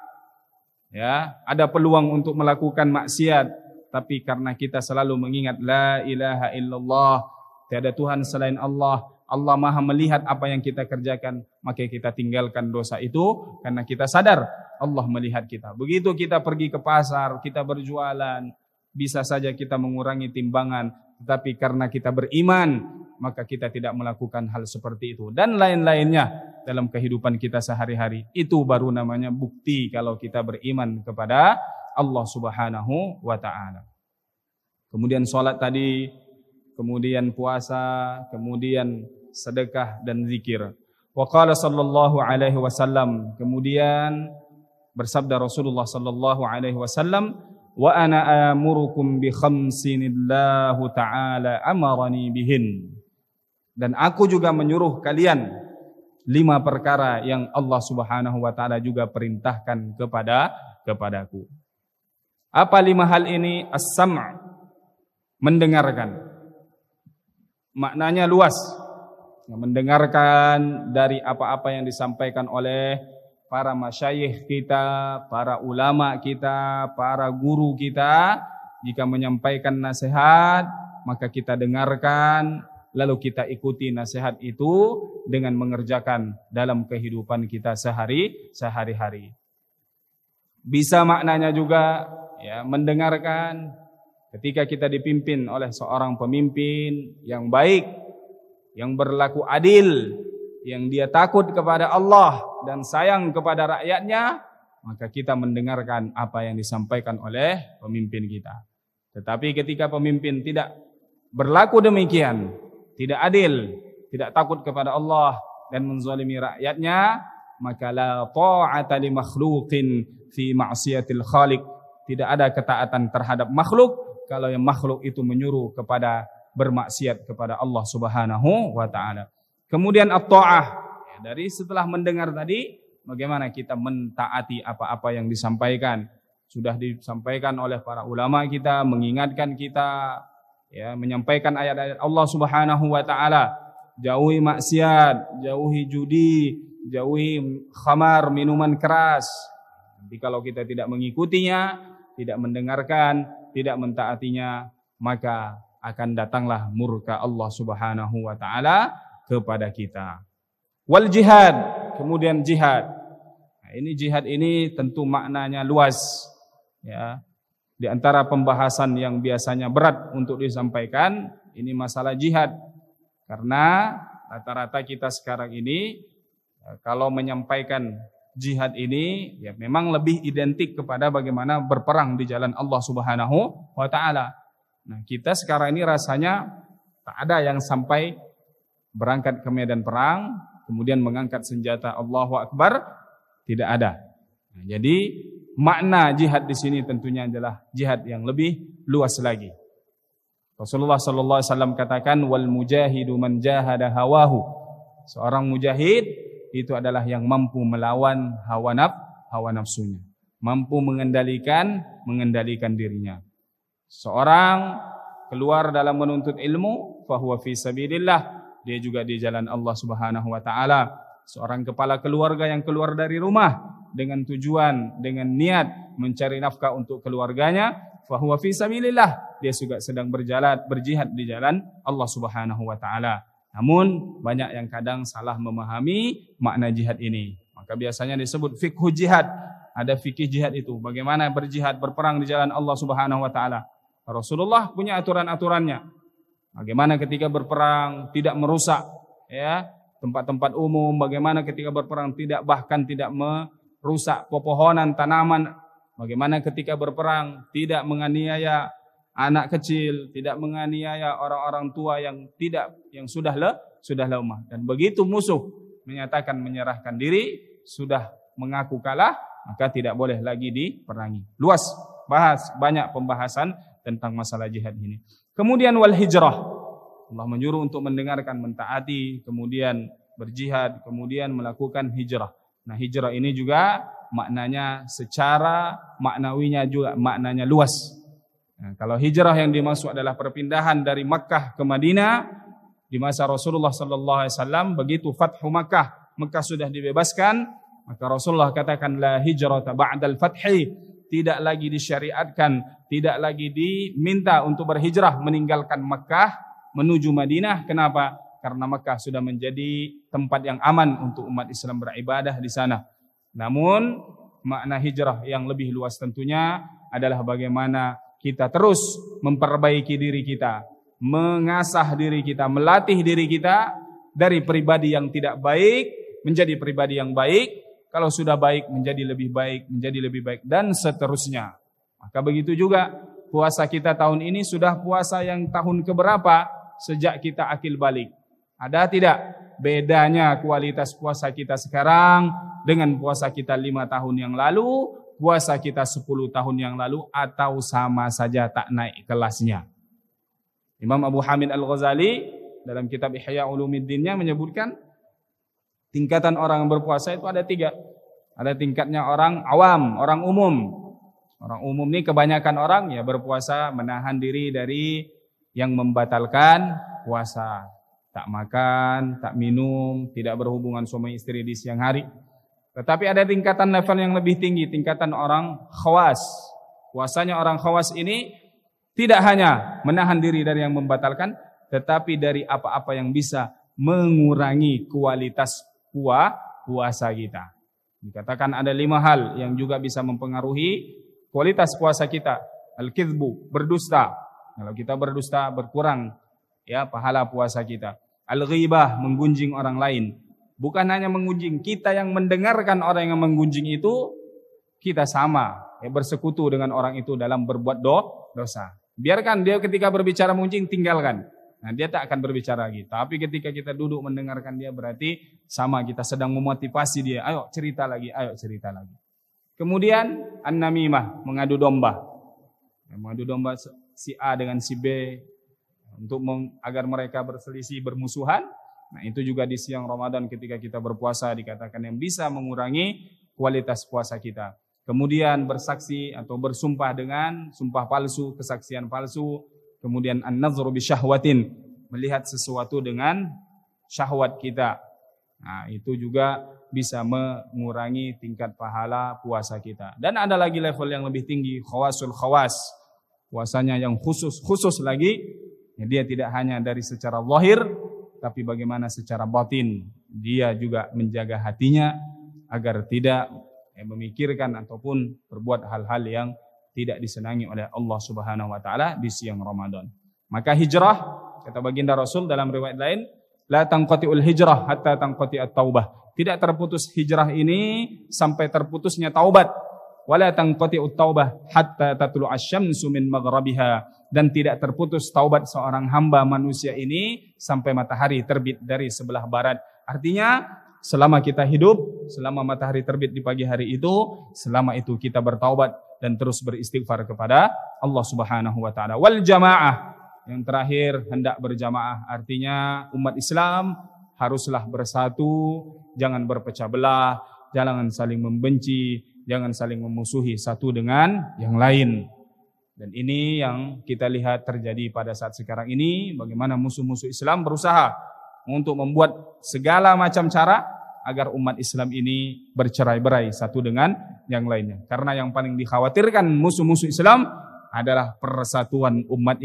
ya, ada peluang untuk melakukan maksiat, tapi karena kita selalu mengingat la ilaha illallah, tiada Tuhan selain Allah, Allah Maha melihat apa yang kita kerjakan, maka kita tinggalkan dosa itu karena kita sadar Allah melihat kita. Begitu kita pergi ke pasar, kita berjualan, bisa saja kita mengurangi timbangan, tetapi karena kita beriman, maka kita tidak melakukan hal seperti itu. Dan lain-lainnya dalam kehidupan kita sehari-hari. Itu baru namanya bukti kalau kita beriman kepada Allah Subhanahu wa ta'ala. Kemudian sholat tadi, kemudian puasa, kemudian sedekah dan zikir. Wa qala sallallahu alaihi wasallam, kemudian bersabda Rasulullah sallallahu alaihi wasallam, wa ana amurukum bi khamsinillahu ta'ala amarani bihin. Dan aku juga menyuruh kalian 5 perkara yang Allah Subhanahu wa taala juga perintahkan kepadaku. Apa 5 hal ini? As-sam', mendengarkan. Maknanya luas. Mendengarkan dari apa-apa yang disampaikan oleh para masyayikh kita, para ulama kita, para guru kita. Jika menyampaikan nasihat, maka kita dengarkan, lalu kita ikuti nasihat itu dengan mengerjakan dalam kehidupan kita sehari-hari. Bisa maknanya juga, ya, mendengarkan ketika kita dipimpin oleh seorang pemimpin yang baik, yang berlaku adil, yang dia takut kepada Allah dan sayang kepada rakyatnya, maka kita mendengarkan apa yang disampaikan oleh pemimpin kita. Tetapi ketika pemimpin tidak berlaku demikian, tidak adil, tidak takut kepada Allah dan menzalimi rakyatnya, maka la ta'ata li makhluqin fi ma'siyatil khaliq. Tidak ada ketaatan terhadap makhluk kalau yang makhluk itu menyuruh kepada bermaksiat kepada Allah Subhanahu wa taala. Kemudian at-ta'ah, ya, dari setelah mendengar tadi, bagaimana kita mentaati apa-apa yang disampaikan. Sudah disampaikan oleh para ulama kita, mengingatkan kita, ya, menyampaikan ayat-ayat Allah Subhanahu wa taala. Jauhi maksiat, jauhi judi, jauhi khamar, minuman keras. Jadi kalau kita tidak mengikutinya, tidak mendengarkan, tidak mentaatinya, maka akan datanglah murka Allah Subhanahu wa taala kepada kita. Wal jihad, kemudian jihad. Nah, ini jihad ini tentu maknanya luas, ya. Di antara pembahasan yang biasanya berat untuk disampaikan, ini masalah jihad. Karena rata-rata kita sekarang ini, kalau menyampaikan jihad ini, ya memang lebih identik kepada bagaimana berperang di jalan Allah Subhanahu wa taala. Nah, kita sekarang ini rasanya tak ada yang sampai berangkat ke medan perang, kemudian mengangkat senjata Allahu Akbar, tidak ada. Nah, jadi makna jihad di sini tentunya adalah jihad yang lebih luas lagi. Rasulullah sallallahu alaihi wasallam katakan, wal mujahidu man jahada hawahu. Seorang mujahid itu adalah yang mampu melawan hawa nafsunya, mampu mengendalikan dirinya. Seorang keluar dalam menuntut ilmu, fahuwa fi sabilillah, dia juga di jalan Allah Subhanahu wa taala. Seorang kepala keluarga yang keluar dari rumah dengan tujuan, dengan niat mencari nafkah untuk keluarganya, fahuwa fi sabilillah, dia juga sedang berjihad di jalan Allah Subhanahu wa taala. Namun banyak yang kadang salah memahami makna jihad ini. Maka biasanya disebut fikhu jihad. Ada fikih jihad itu, bagaimana berjihad, berperang di jalan Allah Subhanahu wa taala. Rasulullah punya aturan-aturannya. Bagaimana ketika berperang tidak merusak, ya, tempat-tempat umum, bagaimana ketika berperang bahkan tidak merusak pepohonan, tanaman, bagaimana ketika berperang tidak menganiaya anak kecil, tidak menganiaya orang-orang tua yang sudah lemah. Dan begitu musuh menyatakan menyerahkan diri, sudah mengaku kalah, maka tidak boleh lagi diperangi. Luas banyak pembahasan tentang masalah jihad ini. Kemudian wal hijrah. Allah menyuruh untuk mendengarkan, mentaati, kemudian berjihad, kemudian melakukan hijrah. Nah, hijrah ini juga maknanya secara maknawinya juga maknanya luas. Nah, kalau hijrah yang dimaksud adalah perpindahan dari Makkah ke Madinah di masa Rasulullah sallallahu alaihi wasallam, begitu Fathu Makkah, Makkah sudah dibebaskan, maka Rasulullah katakan la hijrata ba'dal fathi, tidak lagi disyariatkan, tidak lagi diminta untuk berhijrah meninggalkan Makkah menuju Madinah. Kenapa? Karena Makkah sudah menjadi tempat yang aman untuk umat Islam beribadah di sana. Namun makna hijrah yang lebih luas tentunya adalah bagaimana kita terus memperbaiki diri kita, mengasah diri kita, melatih diri kita dari pribadi yang tidak baik menjadi pribadi yang baik. Kalau sudah baik menjadi lebih baik, menjadi lebih baik, dan seterusnya. Maka begitu juga puasa kita tahun ini sudah puasa yang tahun keberapa sejak kita akil balik. Ada tidak bedanya kualitas puasa kita sekarang dengan puasa kita 5 tahun yang lalu, puasa kita 10 tahun yang lalu, atau sama saja tak naik kelasnya? Imam Abu Hamid Al-Ghazali dalam kitab Ihya Ulumuddin-nya menyebutkan tingkatan orang yang berpuasa itu ada 3. Ada tingkatnya orang awam, orang umum. Orang umum ini kebanyakan orang ya berpuasa menahan diri dari yang membatalkan puasa. Tak makan, tak minum, tidak berhubungan suami istri di siang hari. Tetapi ada tingkatan level yang lebih tinggi, tingkatan orang khawas. Puasanya orang khawas ini tidak hanya menahan diri dari yang membatalkan, tetapi dari apa-apa yang bisa mengurangi kualitas puasa kita. Dikatakan ada 5 hal yang juga bisa mempengaruhi kualitas puasa kita. Al-kidhbu, berdusta. Kalau kita berdusta berkurang ya pahala puasa kita. Al-ghibah, menggunjing orang lain. Bukan hanya menggunjing, kita yang mendengarkan orang yang menggunjing itu kita sama ya, bersekutu dengan orang itu dalam berbuat dosa. Biarkan dia ketika berbicara menggunjing, tinggalkan. Nah, dia tak akan berbicara lagi. Tapi ketika kita duduk mendengarkan dia, berarti sama kita sedang memotivasi dia. Ayo cerita lagi, ayo cerita lagi. Kemudian an-namimah, mengadu domba. Mengadu domba si A dengan si B untuk agar mereka berselisih, bermusuhan. Nah, itu juga di siang Ramadan ketika kita berpuasa dikatakan yang bisa mengurangi kualitas puasa kita. Kemudian bersaksi atau bersumpah dengan sumpah palsu, kesaksian palsu. Kemudian an-nazru bi syahwatin, melihat sesuatu dengan syahwat kita. Nah, itu juga bisa mengurangi tingkat pahala puasa kita. Dan ada lagi level yang lebih tinggi, khawasul khawas. Puasanya yang khusus lagi. Ya, dia tidak hanya dari secara zahir, tapi bagaimana secara batin. Dia juga menjaga hatinya agar tidak memikirkan ataupun berbuat hal-hal yang tidak disenangi oleh Allah Subhanahu wa taala di siang Ramadan. Maka hijrah, kata baginda Rasul dalam riwayat lain, la tanqati'ul hijrah hatta tanqati'at taubah. Tidak terputus hijrah ini sampai terputusnya taubat. Wala tanqati'ut taubah hatta tatlu'a asy-syamsu min maghribiha. Dan tidak terputus taubat seorang hamba manusia ini sampai matahari terbit dari sebelah barat. Artinya selama kita hidup, selama matahari terbit di pagi hari itu, selama itu kita bertaubat dan terus beristighfar kepada Allah Subhanahu wa taala. Wal jamaah, yang terakhir hendak berjamaah. Artinya umat Islam haruslah bersatu, jangan berpecah belah, jangan saling membenci, jangan saling memusuhi satu dengan yang lain. Dan ini yang kita lihat terjadi pada saat sekarang ini, bagaimana musuh-musuh Islam berusaha untuk membuat segala macam cara agar umat Islam ini bercerai-berai satu dengan yang lainnya. Karena yang paling dikhawatirkan musuh-musuh Islam adalah persatuan umat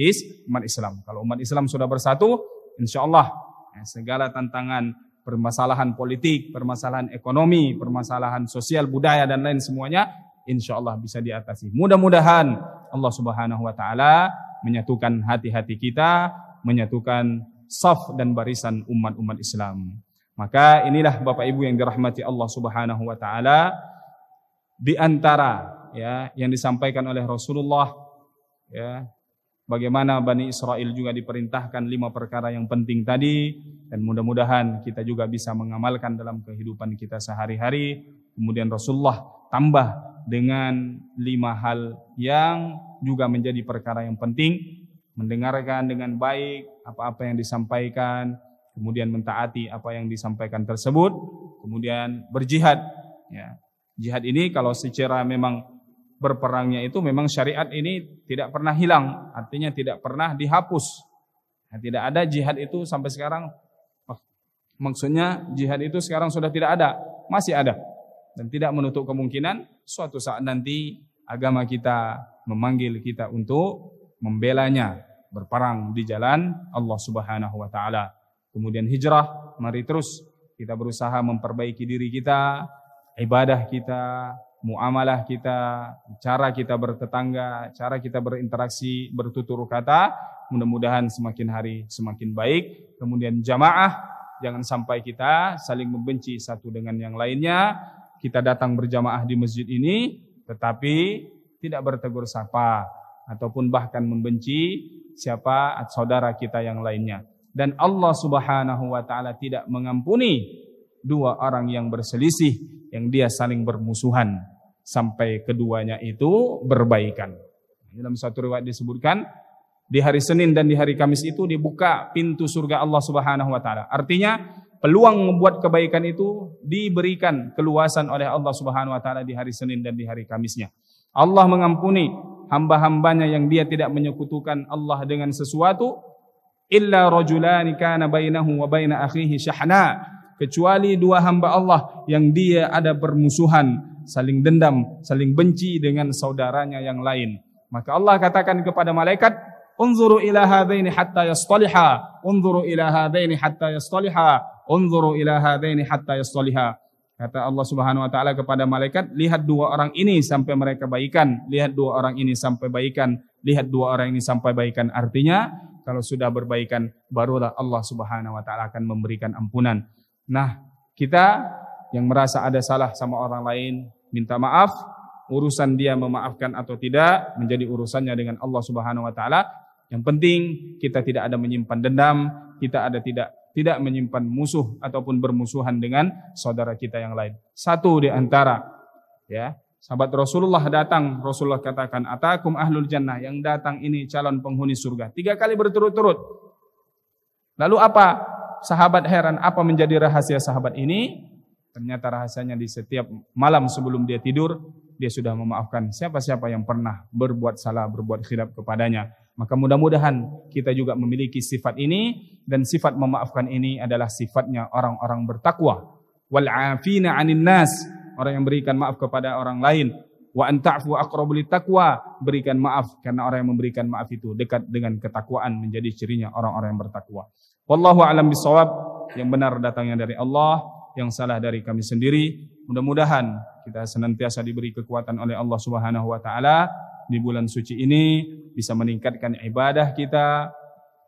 Islam. Kalau umat Islam sudah bersatu, insyaallah segala tantangan, permasalahan politik, permasalahan ekonomi, permasalahan sosial, budaya dan lain semuanya, insyaallah bisa diatasi. Mudah-mudahan Allah Subhanahu wa taala menyatukan hati-hati kita, menyatukan saf dan barisan umat-umat Islam. Maka inilah Bapak Ibu yang dirahmati Allah Subhanahu wa taala, di antara ya yang disampaikan oleh Rasulullah ya, bagaimana Bani Israel juga diperintahkan 5 perkara yang penting tadi, dan mudah-mudahan kita juga bisa mengamalkan dalam kehidupan kita sehari-hari. Kemudian Rasulullah tambah dengan 5 hal yang juga menjadi perkara yang penting. Mendengarkan dengan baik apa-apa yang disampaikan, kemudian mentaati apa yang disampaikan tersebut, kemudian berjihad. Ya. Jihad ini kalau secara memang berperangnya itu memang syariat ini tidak pernah hilang, artinya tidak pernah dihapus. Nah, tidak ada jihad itu sampai sekarang. Maksudnya jihad itu sekarang sudah tidak ada, masih ada. Dan tidak menutup kemungkinan suatu saat nanti agama kita memanggil kita untuk membelanya, berperang di jalan Allah Subhanahu wa taala. Kemudian hijrah, mari terus kita berusaha memperbaiki diri kita, ibadah kita, muamalah kita, cara kita bertetangga, cara kita berinteraksi, bertutur kata, mudah-mudahan semakin hari semakin baik. Kemudian jamaah, jangan sampai kita saling membenci satu dengan yang lainnya. Kita datang berjamaah di masjid ini, tetapi tidak bertegur sapa, ataupun bahkan membenci siapa saudara kita yang lainnya. Dan Allah Subhanahu wa taala tidak mengampuni 2 orang yang berselisih, yang dia saling bermusuhan, sampai keduanya itu berbaikan. Dalam satu riwayat disebutkan, di hari Senin dan di hari Kamis itu dibuka pintu surga Allah Subhanahu wa taala. Artinya peluang membuat kebaikan itu diberikan keluasan oleh Allah Subhanahu wa taala di hari Senin dan di hari Kamisnya. Allah mengampuni hamba-hambanya yang dia tidak menyekutukan Allah dengan sesuatu, illa rajulani kana bainahu wa baina akhihi syahna, kecuali 2 hamba Allah yang dia ada permusuhan, saling dendam, saling benci dengan saudaranya yang lain. Maka Allah katakan kepada malaikat, unzuru ila hadaini hatta yastaliha, unzuru ila hadaini hatta yastaliha, unzuru ila hadaini hatta yastaliha. Kata Allah Subhanahu wa taala kepada malaikat, lihat 2 orang ini sampai mereka baikan, lihat 2 orang ini sampai baikan, lihat 2 orang ini sampai baikan. Artinya kalau sudah berbaikan, barulah Allah Subhanahu wa taala akan memberikan ampunan. Nah, kita yang merasa ada salah sama orang lain, minta maaf. Urusan dia memaafkan atau tidak menjadi urusannya dengan Allah Subhanahu wa taala. Yang penting kita tidak ada menyimpan dendam, kita ada tidak menyimpan musuh ataupun bermusuhan dengan saudara kita yang lain. Satu di antara sahabat Rasulullah datang, Rasulullah katakan, atakum ahlul jannah, yang datang ini calon penghuni surga. 3 kali berturut-turut. Lalu apa? Sahabat heran, apa menjadi rahasia sahabat ini? Ternyata rahasianya di setiap malam sebelum dia tidur, dia sudah memaafkan siapa-siapa yang pernah berbuat salah, berbuat khilaf kepadanya. Maka mudah-mudahan kita juga memiliki sifat ini, dan sifat memaafkan ini adalah sifatnya orang-orang bertakwa. Wal 'afina 'anil nas, orang yang berikan maaf kepada orang lain. Wa an ta'fu aqrabu littaqwa, berikan maaf karena orang yang memberikan maaf itu dekat dengan ketakwaan, menjadi cirinya orang-orang yang bertakwa. Wallahu a'lam bishawab. Yang benar datangnya dari Allah, yang salah dari kami sendiri. Mudah-mudahan kita senantiasa diberi kekuatan oleh Allah Subhanahu wa taala di bulan suci ini, bisa meningkatkan ibadah kita,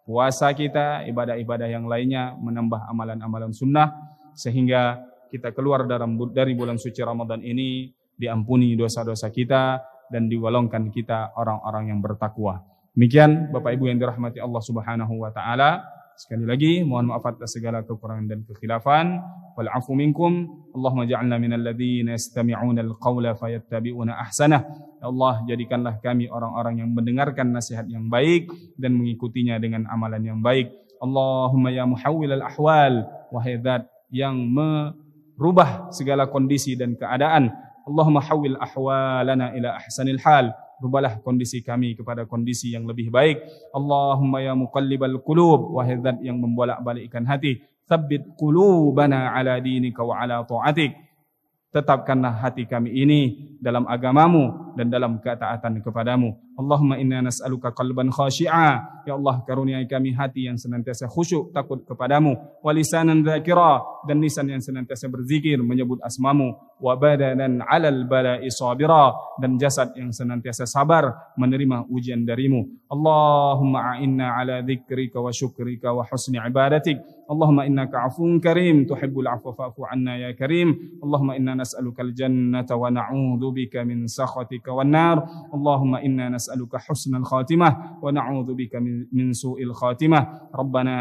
puasa kita, ibadah-ibadah yang lainnya, menambah amalan-amalan sunnah, sehingga kita keluar dari bulan suci Ramadan ini diampuni dosa-dosa kita dan digolongkan kita orang-orang yang bertakwa. Demikian Bapak Ibu yang dirahmati Allah Subhanahu wa taala. Sekali lagi mohon maaf atas segala kekurangan dan kekhilafan. Wal 'afu minkum. Allahumma ja'alna minal ladzina yastami'una al-qaula fayattabi'una ahsanah. Ya Allah, jadikanlah kami orang-orang yang mendengarkan nasihat yang baik dan mengikutinya dengan amalan yang baik. Allahumma ya muhawwilal ahwal, wahai zat yang merubah segala kondisi dan keadaan. Allahumma hawwil ahwalana ila ahsanil hal. Rubahlah kondisi kami kepada kondisi yang lebih baik. Allahumma ya muqallibal qulub, wahai zat yang membolak-balikkan hati, tsabbit qulubana ala dinika wa ala ta'atik. Tetapkanlah hati kami ini dalam agamamu dan dalam ketaatan kepadamu. Allahumma inna nas'aluka qalban khashi'a. Ya Allah, karuniai kami hati yang senantiasa khusyuk takut kepadamu, wa lisanan dzakira, dan lisan yang senantiasa berzikir menyebut asmamu, wa badanan 'alal bala'i sabira, dan jasad yang senantiasa sabar menerima ujian darimu. Allahumma a'inna 'ala dzikrika wa syukrika wa husni ibadatik. Allahumma innaka 'afuwun karim tuhibbul 'afwa fa'fu 'anna ya karim. Allahumma inna nas'aluka al-jannata wa na'udzubika min sakhatika wan nar. Allahumma inna nas'aluka husnal khatimah wa na'udzubika min su'il khatimah. Rabbana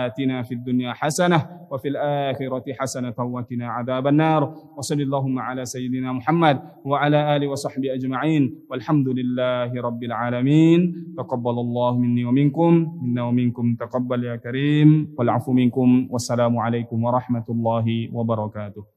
atina fid dunya hasanah wa fil akhirati hasanah wa qina adzaban nar. Wa sallallahu Allahumma ala sayyidina Muhammad wa ala alihi wa sahbihi ajma'in walhamdulillahi rabbil alamin. Taqabbalallahu minni wa minkum taqabbal ya karim wal afu minkum. Wassalamu alaikum warahmatullahi wabarakatuh.